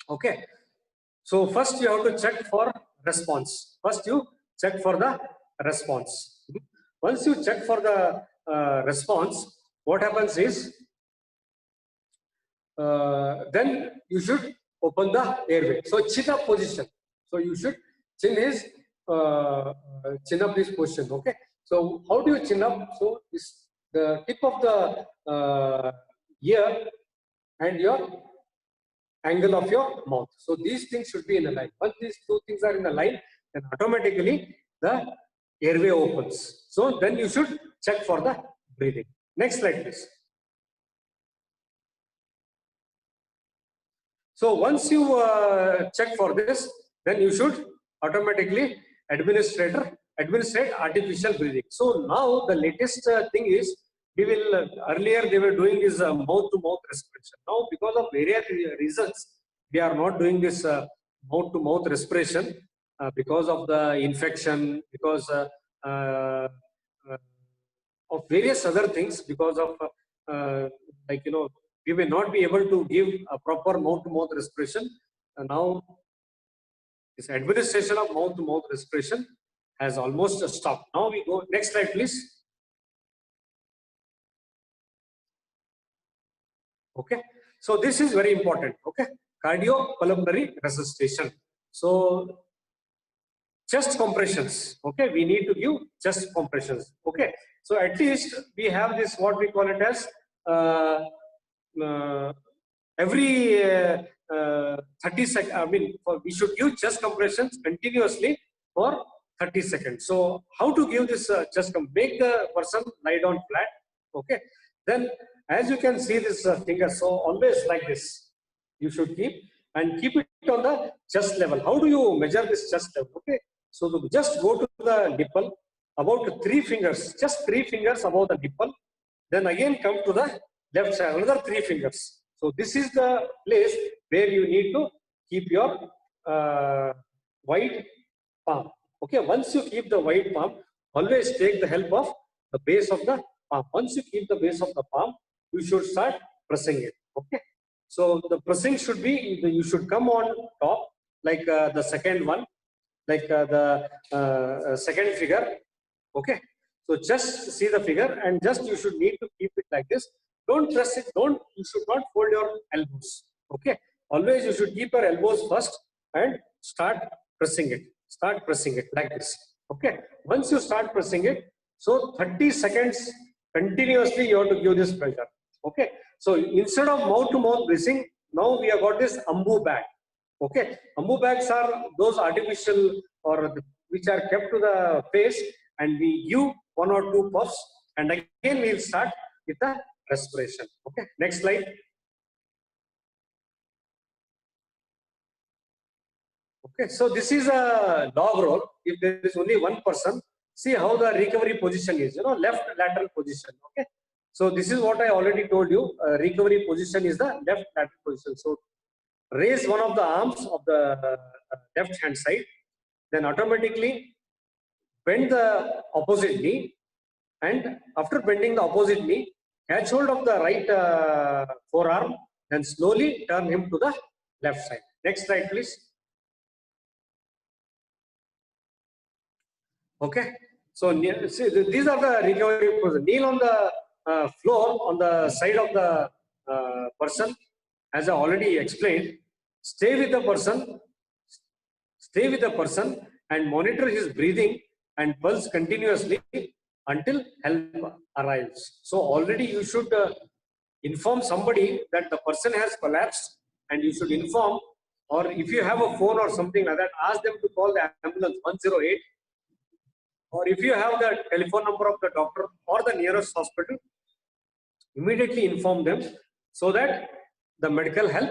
Okay, so first you have to check for response. Once you check for the response, what happens is, then you should open the airway. So chin up position. So you should chin up this position. Okay, so how do you chin up? So the tip of the ear and your angle of your mouth. So these things should be in a line. Once these 2 things are in a line, then automatically the airway opens. So then you should check for the breathing. Next slide, please. So once you check for this, then you should automatically administrate artificial breathing. So now the latest thing is, earlier they were doing this mouth-to-mouth respiration. Now, because of various reasons, we are not doing this mouth-to-mouth respiration because of the infection, because of various other things, because of we may not be able to give a proper mouth-to-mouth respiration. And now, this administration of mouth-to-mouth respiration has almost stopped. Now we go, next slide, please. Okay, so this is very important. Okay, cardiopulmonary resuscitation. So chest compressions. Okay, we need to give chest compressions. Okay, so at least we have this, what we call it as every 30 seconds. I mean, we should give chest compressions continuously for 30 seconds. So how to give this make the person lie down flat. Okay, then as you can see this finger, so always like this you should keep, and keep it on the chest level. How do you measure this chest level? Okay, so just go to the nipple, about 3 fingers, just 3 fingers above the nipple, then again come to the left side, another 3 fingers. So this is the place where you need to keep your wide palm. Okay, once you keep the wide palm, always take the help of the base of the palm. Once you keep the base of the palm, you should start pressing it. Okay, so the pressing should be, you should come on top, like the second one, like the second figure. Okay, so just see the figure, and just you should need to keep it like this. Don't press it, you should not fold your elbows. Okay, always you should keep your elbows first and start pressing it. Start pressing it like this. Okay, once you start pressing it, so 30 seconds continuously you have to give this pressure. Okay, so instead of mouth to mouth breathing, now we have got this AMBU bag. Okay, AMBU bags are those artificial or which are kept to the face, and we give 1 or 2 puffs, and again we will start with the respiration. Okay, next slide. Okay, so this is a log roll. If there is only one person, see how the recovery position is, left lateral position. Okay, so this is what I already told you. Recovery position is the left lateral position. So raise one of the arms of the left hand side, then automatically bend the opposite knee, and after bending the opposite knee, catch hold of the right forearm, then slowly turn him to the left side. Next slide, please. Okay, so see, these are the recovery positions. Kneel on the floor on the side of the person, as I already explained. Stay with the person, and monitor his breathing and pulse continuously until help arrives. So already you should inform somebody that the person has collapsed, and you should inform, or if you have a phone or something like that, ask them to call the ambulance 108. Or if you have the telephone number of the doctor or the nearest hospital, immediately inform them so that the medical help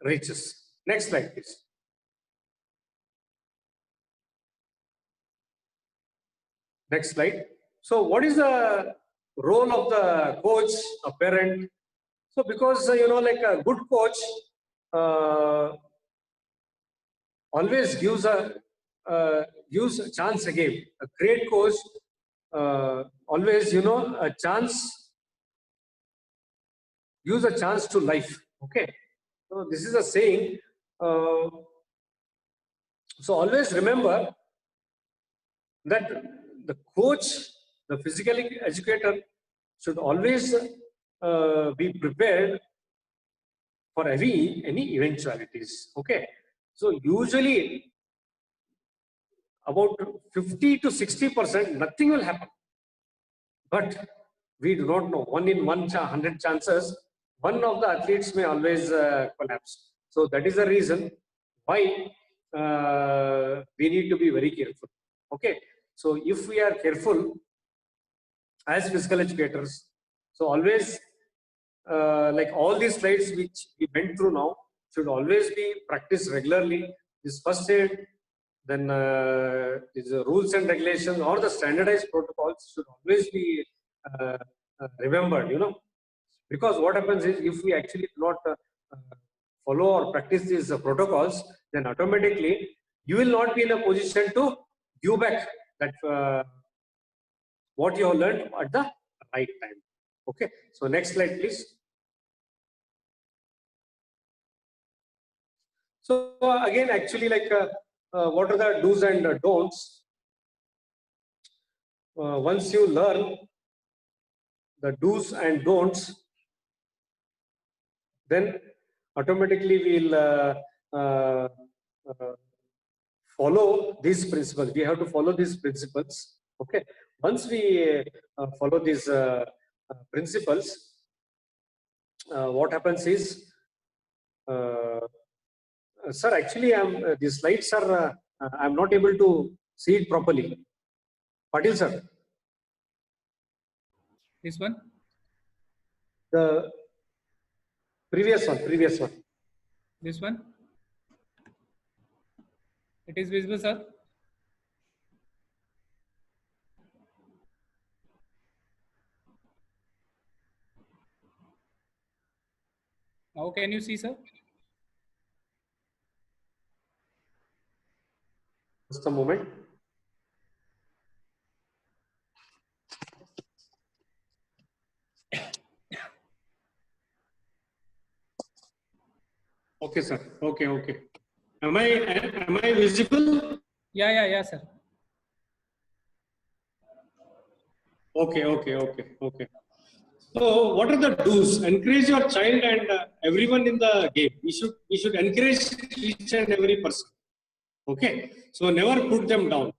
reaches. Next slide, please. Next slide. So what is the role of the coach, a parent? So because, like a good coach always gives a chance again. A great coach always, a chance, gives a chance to life. Okay, so this is a saying. So always remember that the coach, the physical educator, should always be prepared for any eventualities. Okay, so usually about 50 to 60%, nothing will happen. But we do not know. 1 in 100 chances, one of the athletes may always collapse. So that is the reason why we need to be very careful. Okay. So if we are careful as physical educators, so always like all these slides which we went through now should always be practiced regularly. This first aid, then these rules and regulations or the standardized protocols should always be remembered, because what happens is if we actually do not follow or practice these protocols, then automatically you will not be in a position to give back that what you have learned at the right time. Okay, so next slide, please. So again, actually, like what are the do's and don'ts? Once you learn the do's and don'ts, then automatically we'll follow these principles. We have to follow these principles. Okay. Once we follow these principles, what happens is, sir, actually, the slides are I'm not able to see it properly. Patil sir, This one? the previous one. This one? It is visible, sir? Now can you see, sir? Just a moment. Okay, sir. Okay. Am I visible? Yeah, sir. Okay. So, what are the do's? Encourage your child and everyone in the game. We should encourage each and every person. Okay. So never put them down.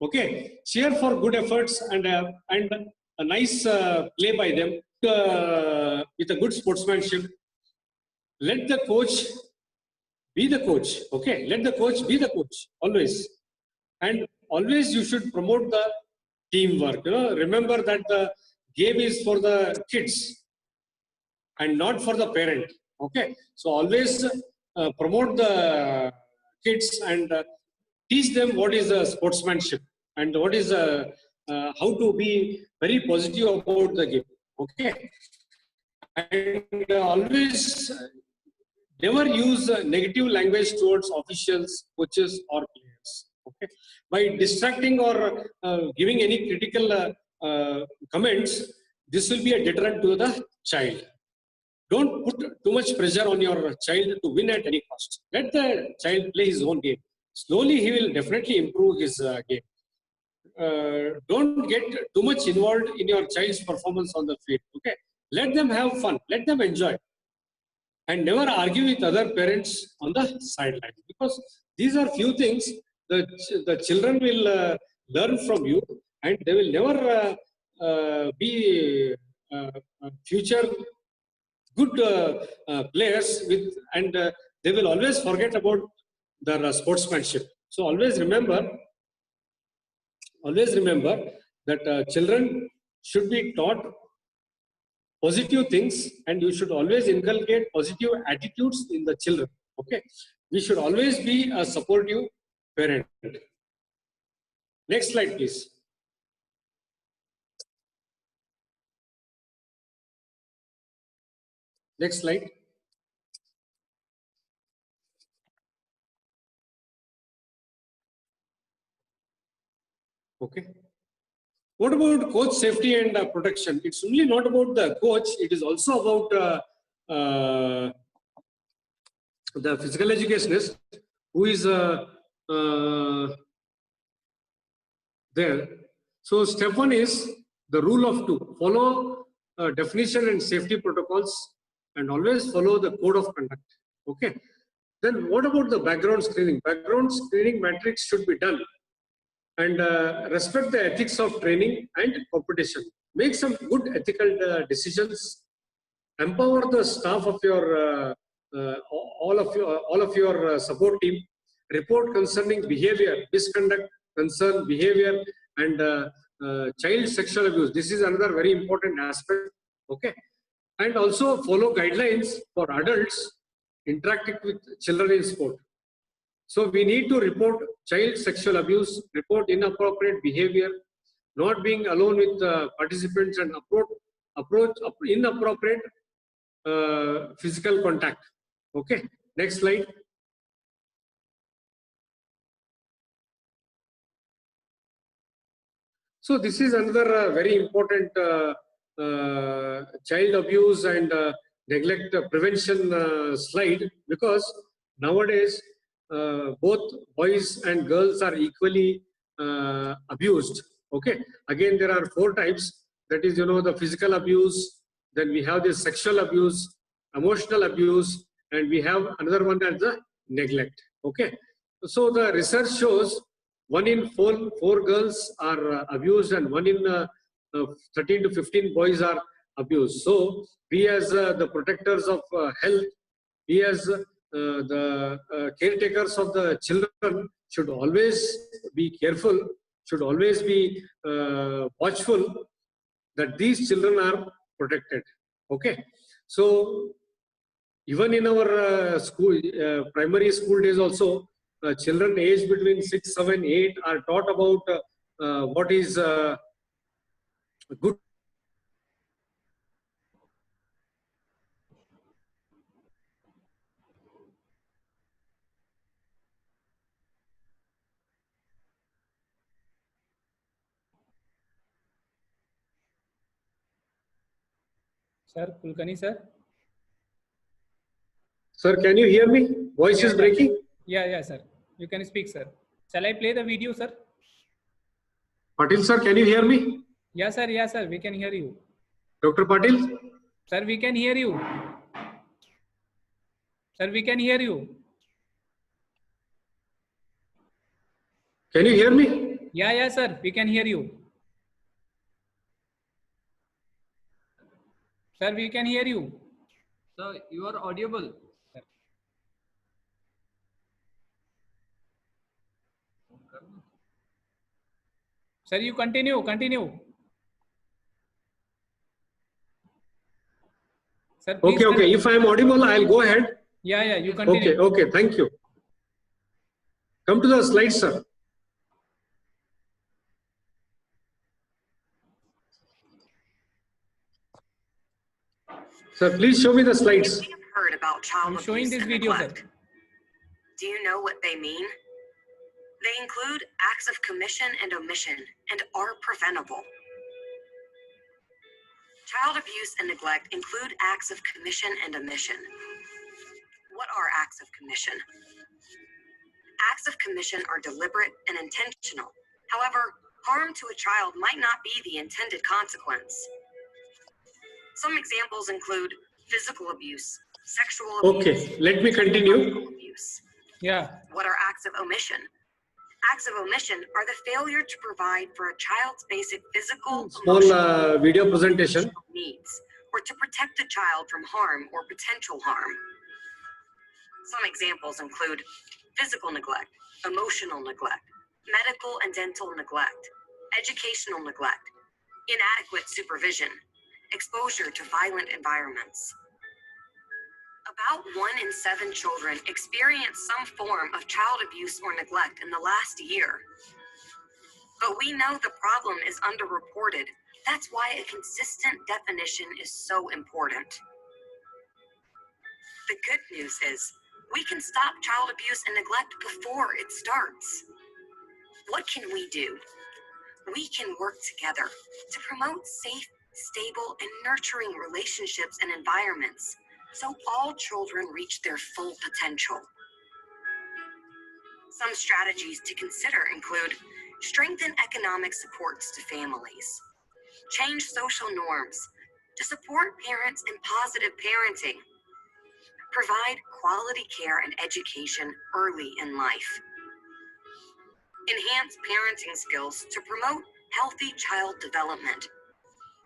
Okay. Cheer for good efforts and a nice play by them with a good sportsmanship. Let the coach be the coach. Okay. Let the coach be the coach always. And always you should promote the teamwork. Remember that the game is for the kids and not for the parent. Okay. So always promote the kids and teach them what is the sportsmanship and what is how to be very positive about the game. Okay. And always never use negative language towards officials, coaches, or players. Okay, by distracting or giving any critical comments, this will be a deterrent to the child. Don't put too much pressure on your child to win at any cost. Let the child play his own game. Slowly, he will definitely improve his game. Don't get too much involved in your child's performance on the field. Okay, let them have fun. Let them enjoy. And never argue with other parents on the sideline, because these are few things the children will learn from you, and they will never be future good players with, and they will always forget about their sportsmanship. So always remember that children should be taught positive things, and you should always inculcate positive attitudes in the children. Okay, we should always be a supportive parent. Next slide, please. Next slide. Okay. What about coach safety and protection? It's only not about the coach, it is also about the physical educationist who is there. So step one is the rule of two. Follow definition and safety protocols and always follow the code of conduct. Okay. Then what about the background screening? Background screening matrix should be done, and respect the ethics of training and competition. Make some good ethical decisions. Empower the staff of your all of your support team. Report concerning behavior, misconduct, concern, behavior, and child sexual abuse. This is another very important aspect. Okay, and also follow guidelines for adults interacting with children in sport. So we need to report child sexual abuse, report inappropriate behavior, not being alone with participants, and approach inappropriate physical contact. Okay, next slide. So this is another very important child abuse and neglect prevention slide, because nowadays both boys and girls are equally abused. Okay, again there are 4 types. That is, the physical abuse, then we have the sexual abuse, emotional abuse, and we have another one as the neglect. Okay, so the research shows 1 in 4 girls are abused, and 1 in 13 to 15 boys are abused. So we as the protectors of health, we as the caretakers of the children should always be careful, should always be watchful that these children are protected. Okay, so even in our school, primary school days also, children aged between 6, 7, 8 are taught about what is good. Sir, Kulkarni sir. Sir, can you hear me? Voice is breaking. Yeah, sir. You can speak, sir. Shall I play the video, sir? Patil sir, can you hear me? Yeah, sir. We can hear you. Dr. Patil? Sir, we can hear you. Sir, we can hear you. Can you hear me? Yeah, sir. We can hear you. Sir, we can hear you. Sir, you are audible. Sir, you continue. Sir, please, Okay. If I am audible, I'll go ahead. Yeah, you continue. Okay. Thank you. Come to the slides, sir. Sir, please show me the slides. You may have heard about child I'm showing abuse this and video, neglect. sir. Do you know what they mean? They include acts of commission and omission and are preventable. Child abuse and neglect include acts of commission and omission. What are acts of commission? Acts of commission are deliberate and intentional. However, harm to a child might not be the intended consequence. Some examples include physical abuse, sexual abuse. Okay, let me continue. emotional abuse. Yeah. What are acts of omission? Acts of omission are the failure to provide for a child's basic physical, Small emotional, video presentation. emotional needs, or to protect the child from harm or potential harm. Some examples include physical neglect, emotional neglect, medical and dental neglect, educational neglect, inadequate supervision, exposure to violent environments. About 1 in 7 children experience some form of child abuse or neglect in the last year. But we know the problem is underreported. That's why a consistent definition is so important. The good news is we can stop child abuse and neglect before it starts. What can we do? We can work together to promote safe, stable, and nurturing relationships and environments so all children reach their full potential. Some strategies to consider include strengthen economic supports to families, change social norms to support parents in positive parenting, provide quality care and education early in life, enhance parenting skills to promote healthy child development,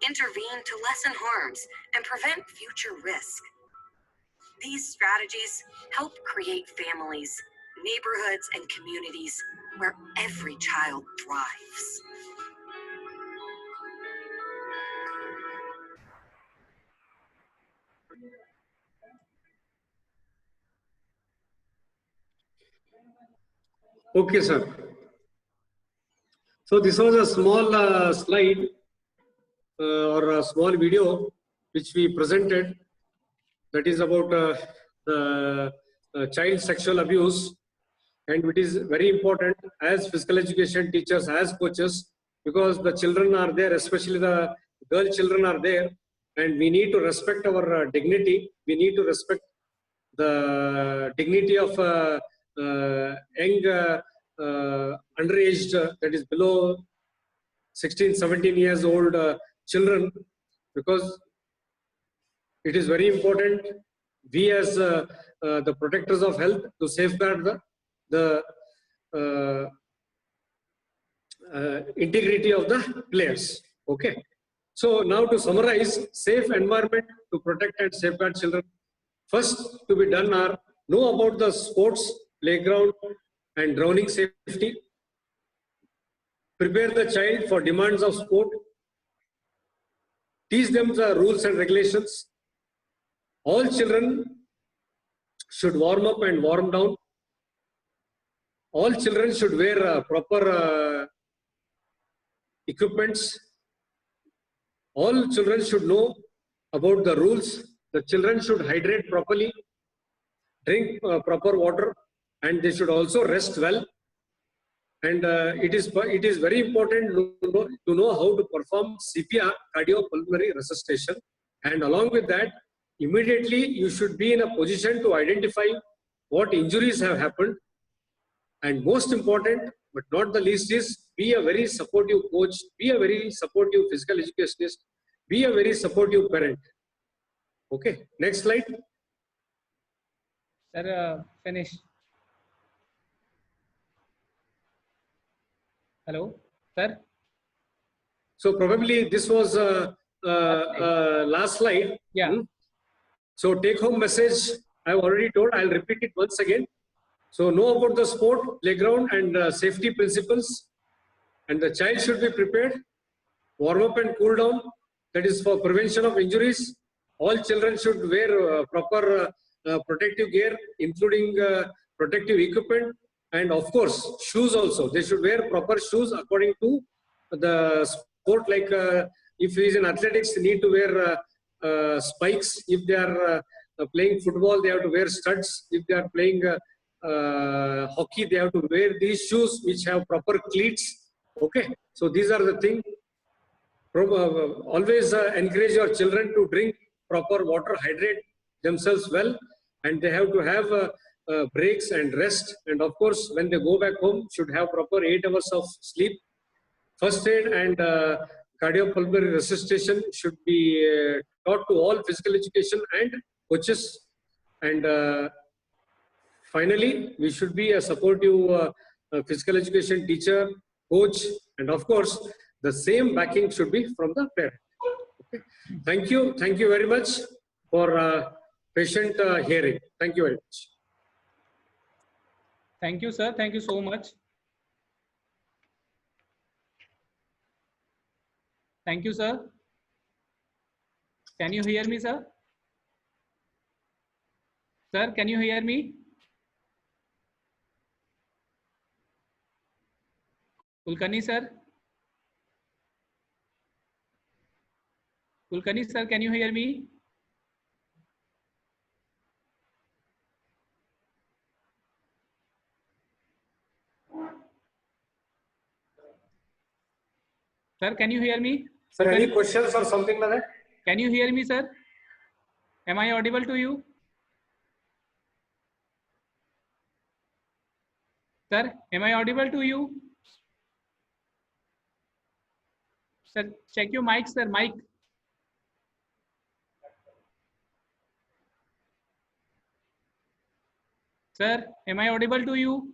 intervene to lessen harms and prevent future risk. These strategies help create families, neighborhoods, and communities where every child thrives. Okay, sir. So this was a small slide or a small video which we presented, that is about the child sexual abuse, and it is very important as physical education teachers, as coaches, because the children are there, especially the girl children are there, and we need to respect our dignity. We need to respect the dignity of young underaged, that is below 16, 17 years old children, because it is very important, we as the protectors of health, to safeguard the integrity of the players. Okay. So now to summarize, safe environment to protect and safeguard children. First to be done are know about the sports, playground and drowning safety. Prepare the child for demands of sport. Teach them the rules and regulations. All children should warm up and warm down. All children should wear proper equipments. All children should know about the rules. The children should hydrate properly, drink proper water, and they should also rest well. And it is very important to know how to perform CPR, cardiopulmonary resuscitation. And along with that, immediately you should be in a position to identify what injuries have happened. And most important, but not the least, is be a very supportive coach, be a very supportive physical educationist, be a very supportive parent. Okay, next slide. Sir, finish. Hello, sir. So probably this was last slide. Yeah. So take home message, I've already told, I'll repeat it once again. So know about the sport, playground and safety principles, and the child should be prepared, warm up and cool down, that is for prevention of injuries. All children should wear proper protective gear, including protective equipment, and of course shoes also. They should wear proper shoes according to the sport, like if he is in athletics, they need to wear spikes. If they are playing football, they have to wear studs. If they are playing hockey, they have to wear these shoes which have proper cleats. Okay, so these are the things. Always encourage your children to drink proper water, hydrate themselves well, and they have to have breaks and rest. And of course, when they go back home, should have proper 8 hours of sleep. First aid and cardiopulmonary resuscitation should be taught to all physical education and coaches. And finally, we should be a supportive physical education teacher, coach, and of course, the same backing should be from the parent. Okay. Thank you very much for patient hearing. Thank you very much. Thank you, sir. Thank you so much. Thank you, sir. Can you hear me, sir? Sir, can you hear me? Kulkarni, sir? Kulkarni, sir, can you hear me? Sir, can you hear me? Sir, any questions or something like that? Can you hear me, sir? Am I audible to you? Sir, am I audible to you? Sir, check your mic, sir. Mic. Sir, am I audible to you?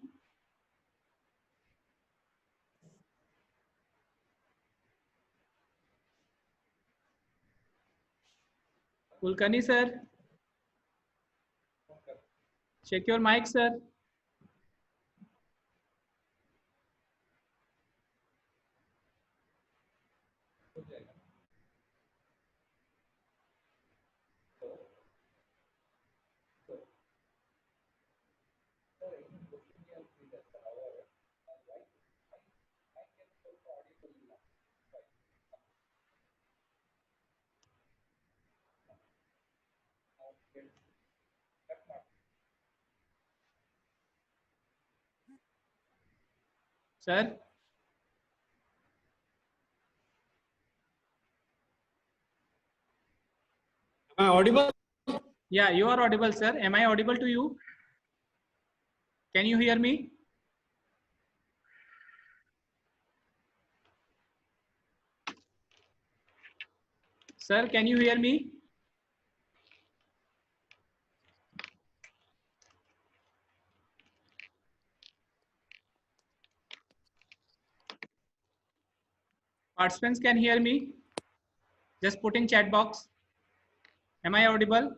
Kulkarni, sir. Check your mic, sir. Sir. Am I audible? Yeah, you are audible, sir. Am I audible to you? Can you hear me? Sir, can you hear me? Participants can hear me? Just put in chat box. Am I audible?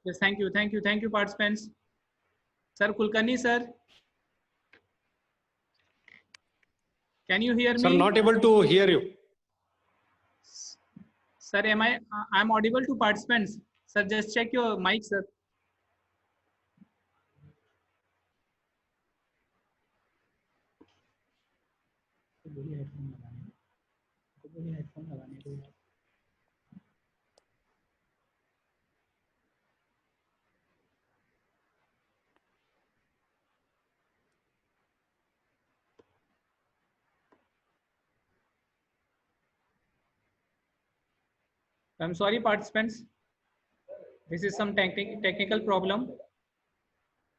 Yes, thank you, thank you, thank you, participants. Sir Kulkarni, sir. Can you hear Sir, me? not able to hear you. Sir, I'm audible to participants. Sir, just check your mic, sir. I'm sorry, participants. This is some technical problem.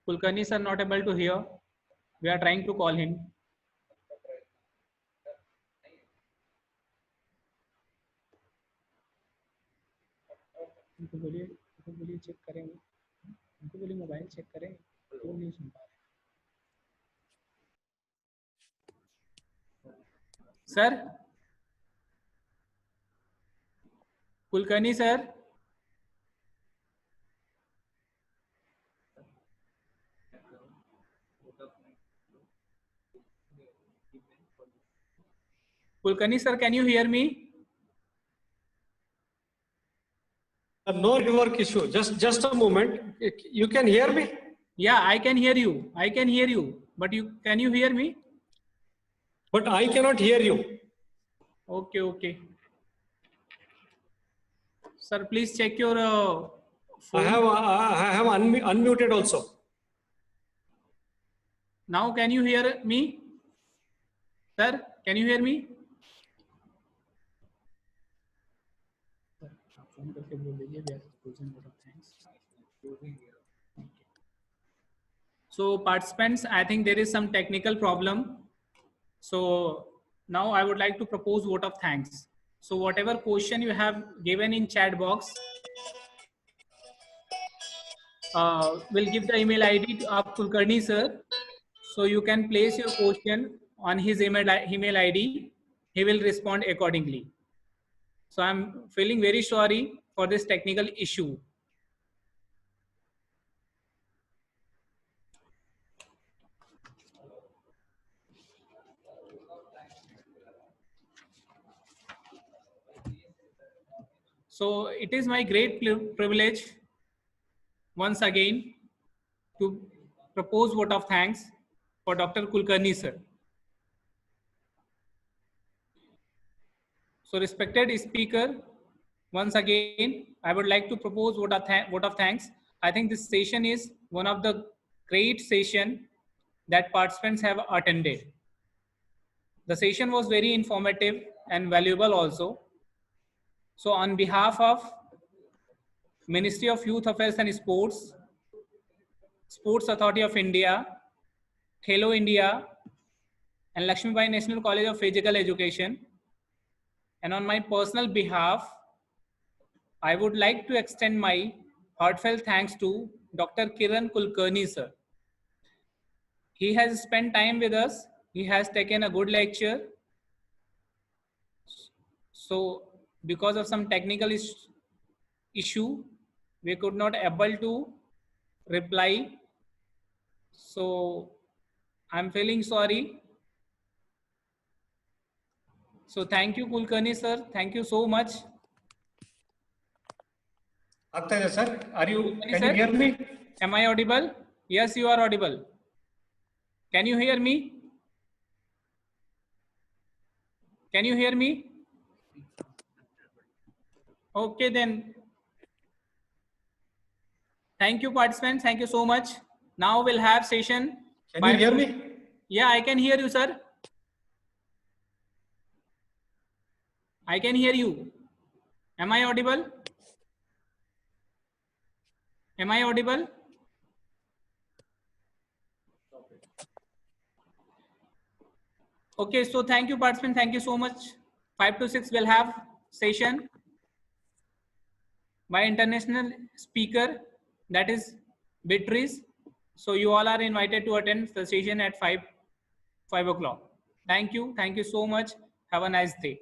Kulkarni sir not able to hear. We are trying to call him. उनको बोलिए check करें, उनको बोलिए mobile check करें, वो नहीं सुन पा रहे. Sir Kulkarni sir, Kulkarni sir, can you hear me? No network issue. Just a moment. You can hear me? Yeah, I can hear you. I can hear you. But can you hear me? But I cannot hear you. Okay, okay. Sir, please check your phone. I have unmuted also. Now can you hear me? Sir, can you hear me? So participants, I think there is some technical problem. So now I would like to propose vote of thanks. So whatever question you have given in chat box, we'll give the email ID to Kulkarni sir. So you can place your question on his email ID. He will respond accordingly. So I'm feeling very sorry for this technical issue. So it is my great privilege once again to propose vote of thanks for Dr. Kulkarni sir. So respected speaker, once again, I would like to propose vote of thanks. I think this session is one of the great session that participants have attended. The session was very informative and valuable also. So on behalf of Ministry of Youth Affairs and Sports, Sports Authority of India, Khelo India, and Lakshmi Bai National College of Physical Education, and on my personal behalf, I would like to extend my heartfelt thanks to Dr. Kiran Kulkarni sir. He has spent time with us. He has taken a good lecture. So because of some technical issue, we could not able to reply. So I'm feeling sorry. So thank you, Kulkarni sir. Thank you so much. Sir, can you sir, hear me? Am I audible? Yes, you are audible. Can you hear me? Can you hear me? Okay, then. Thank you, participants. Thank you so much. Now we'll have session. Can you hear me? Yeah, I can hear you, sir. I can hear you. Am I audible? Am I audible? Okay, so thank you, participants. Thank you so much. 5 to 6 will have session by international speaker, that is Beatrice. So you all are invited to attend the session at 5 o'clock. Thank you so much. Have a nice day.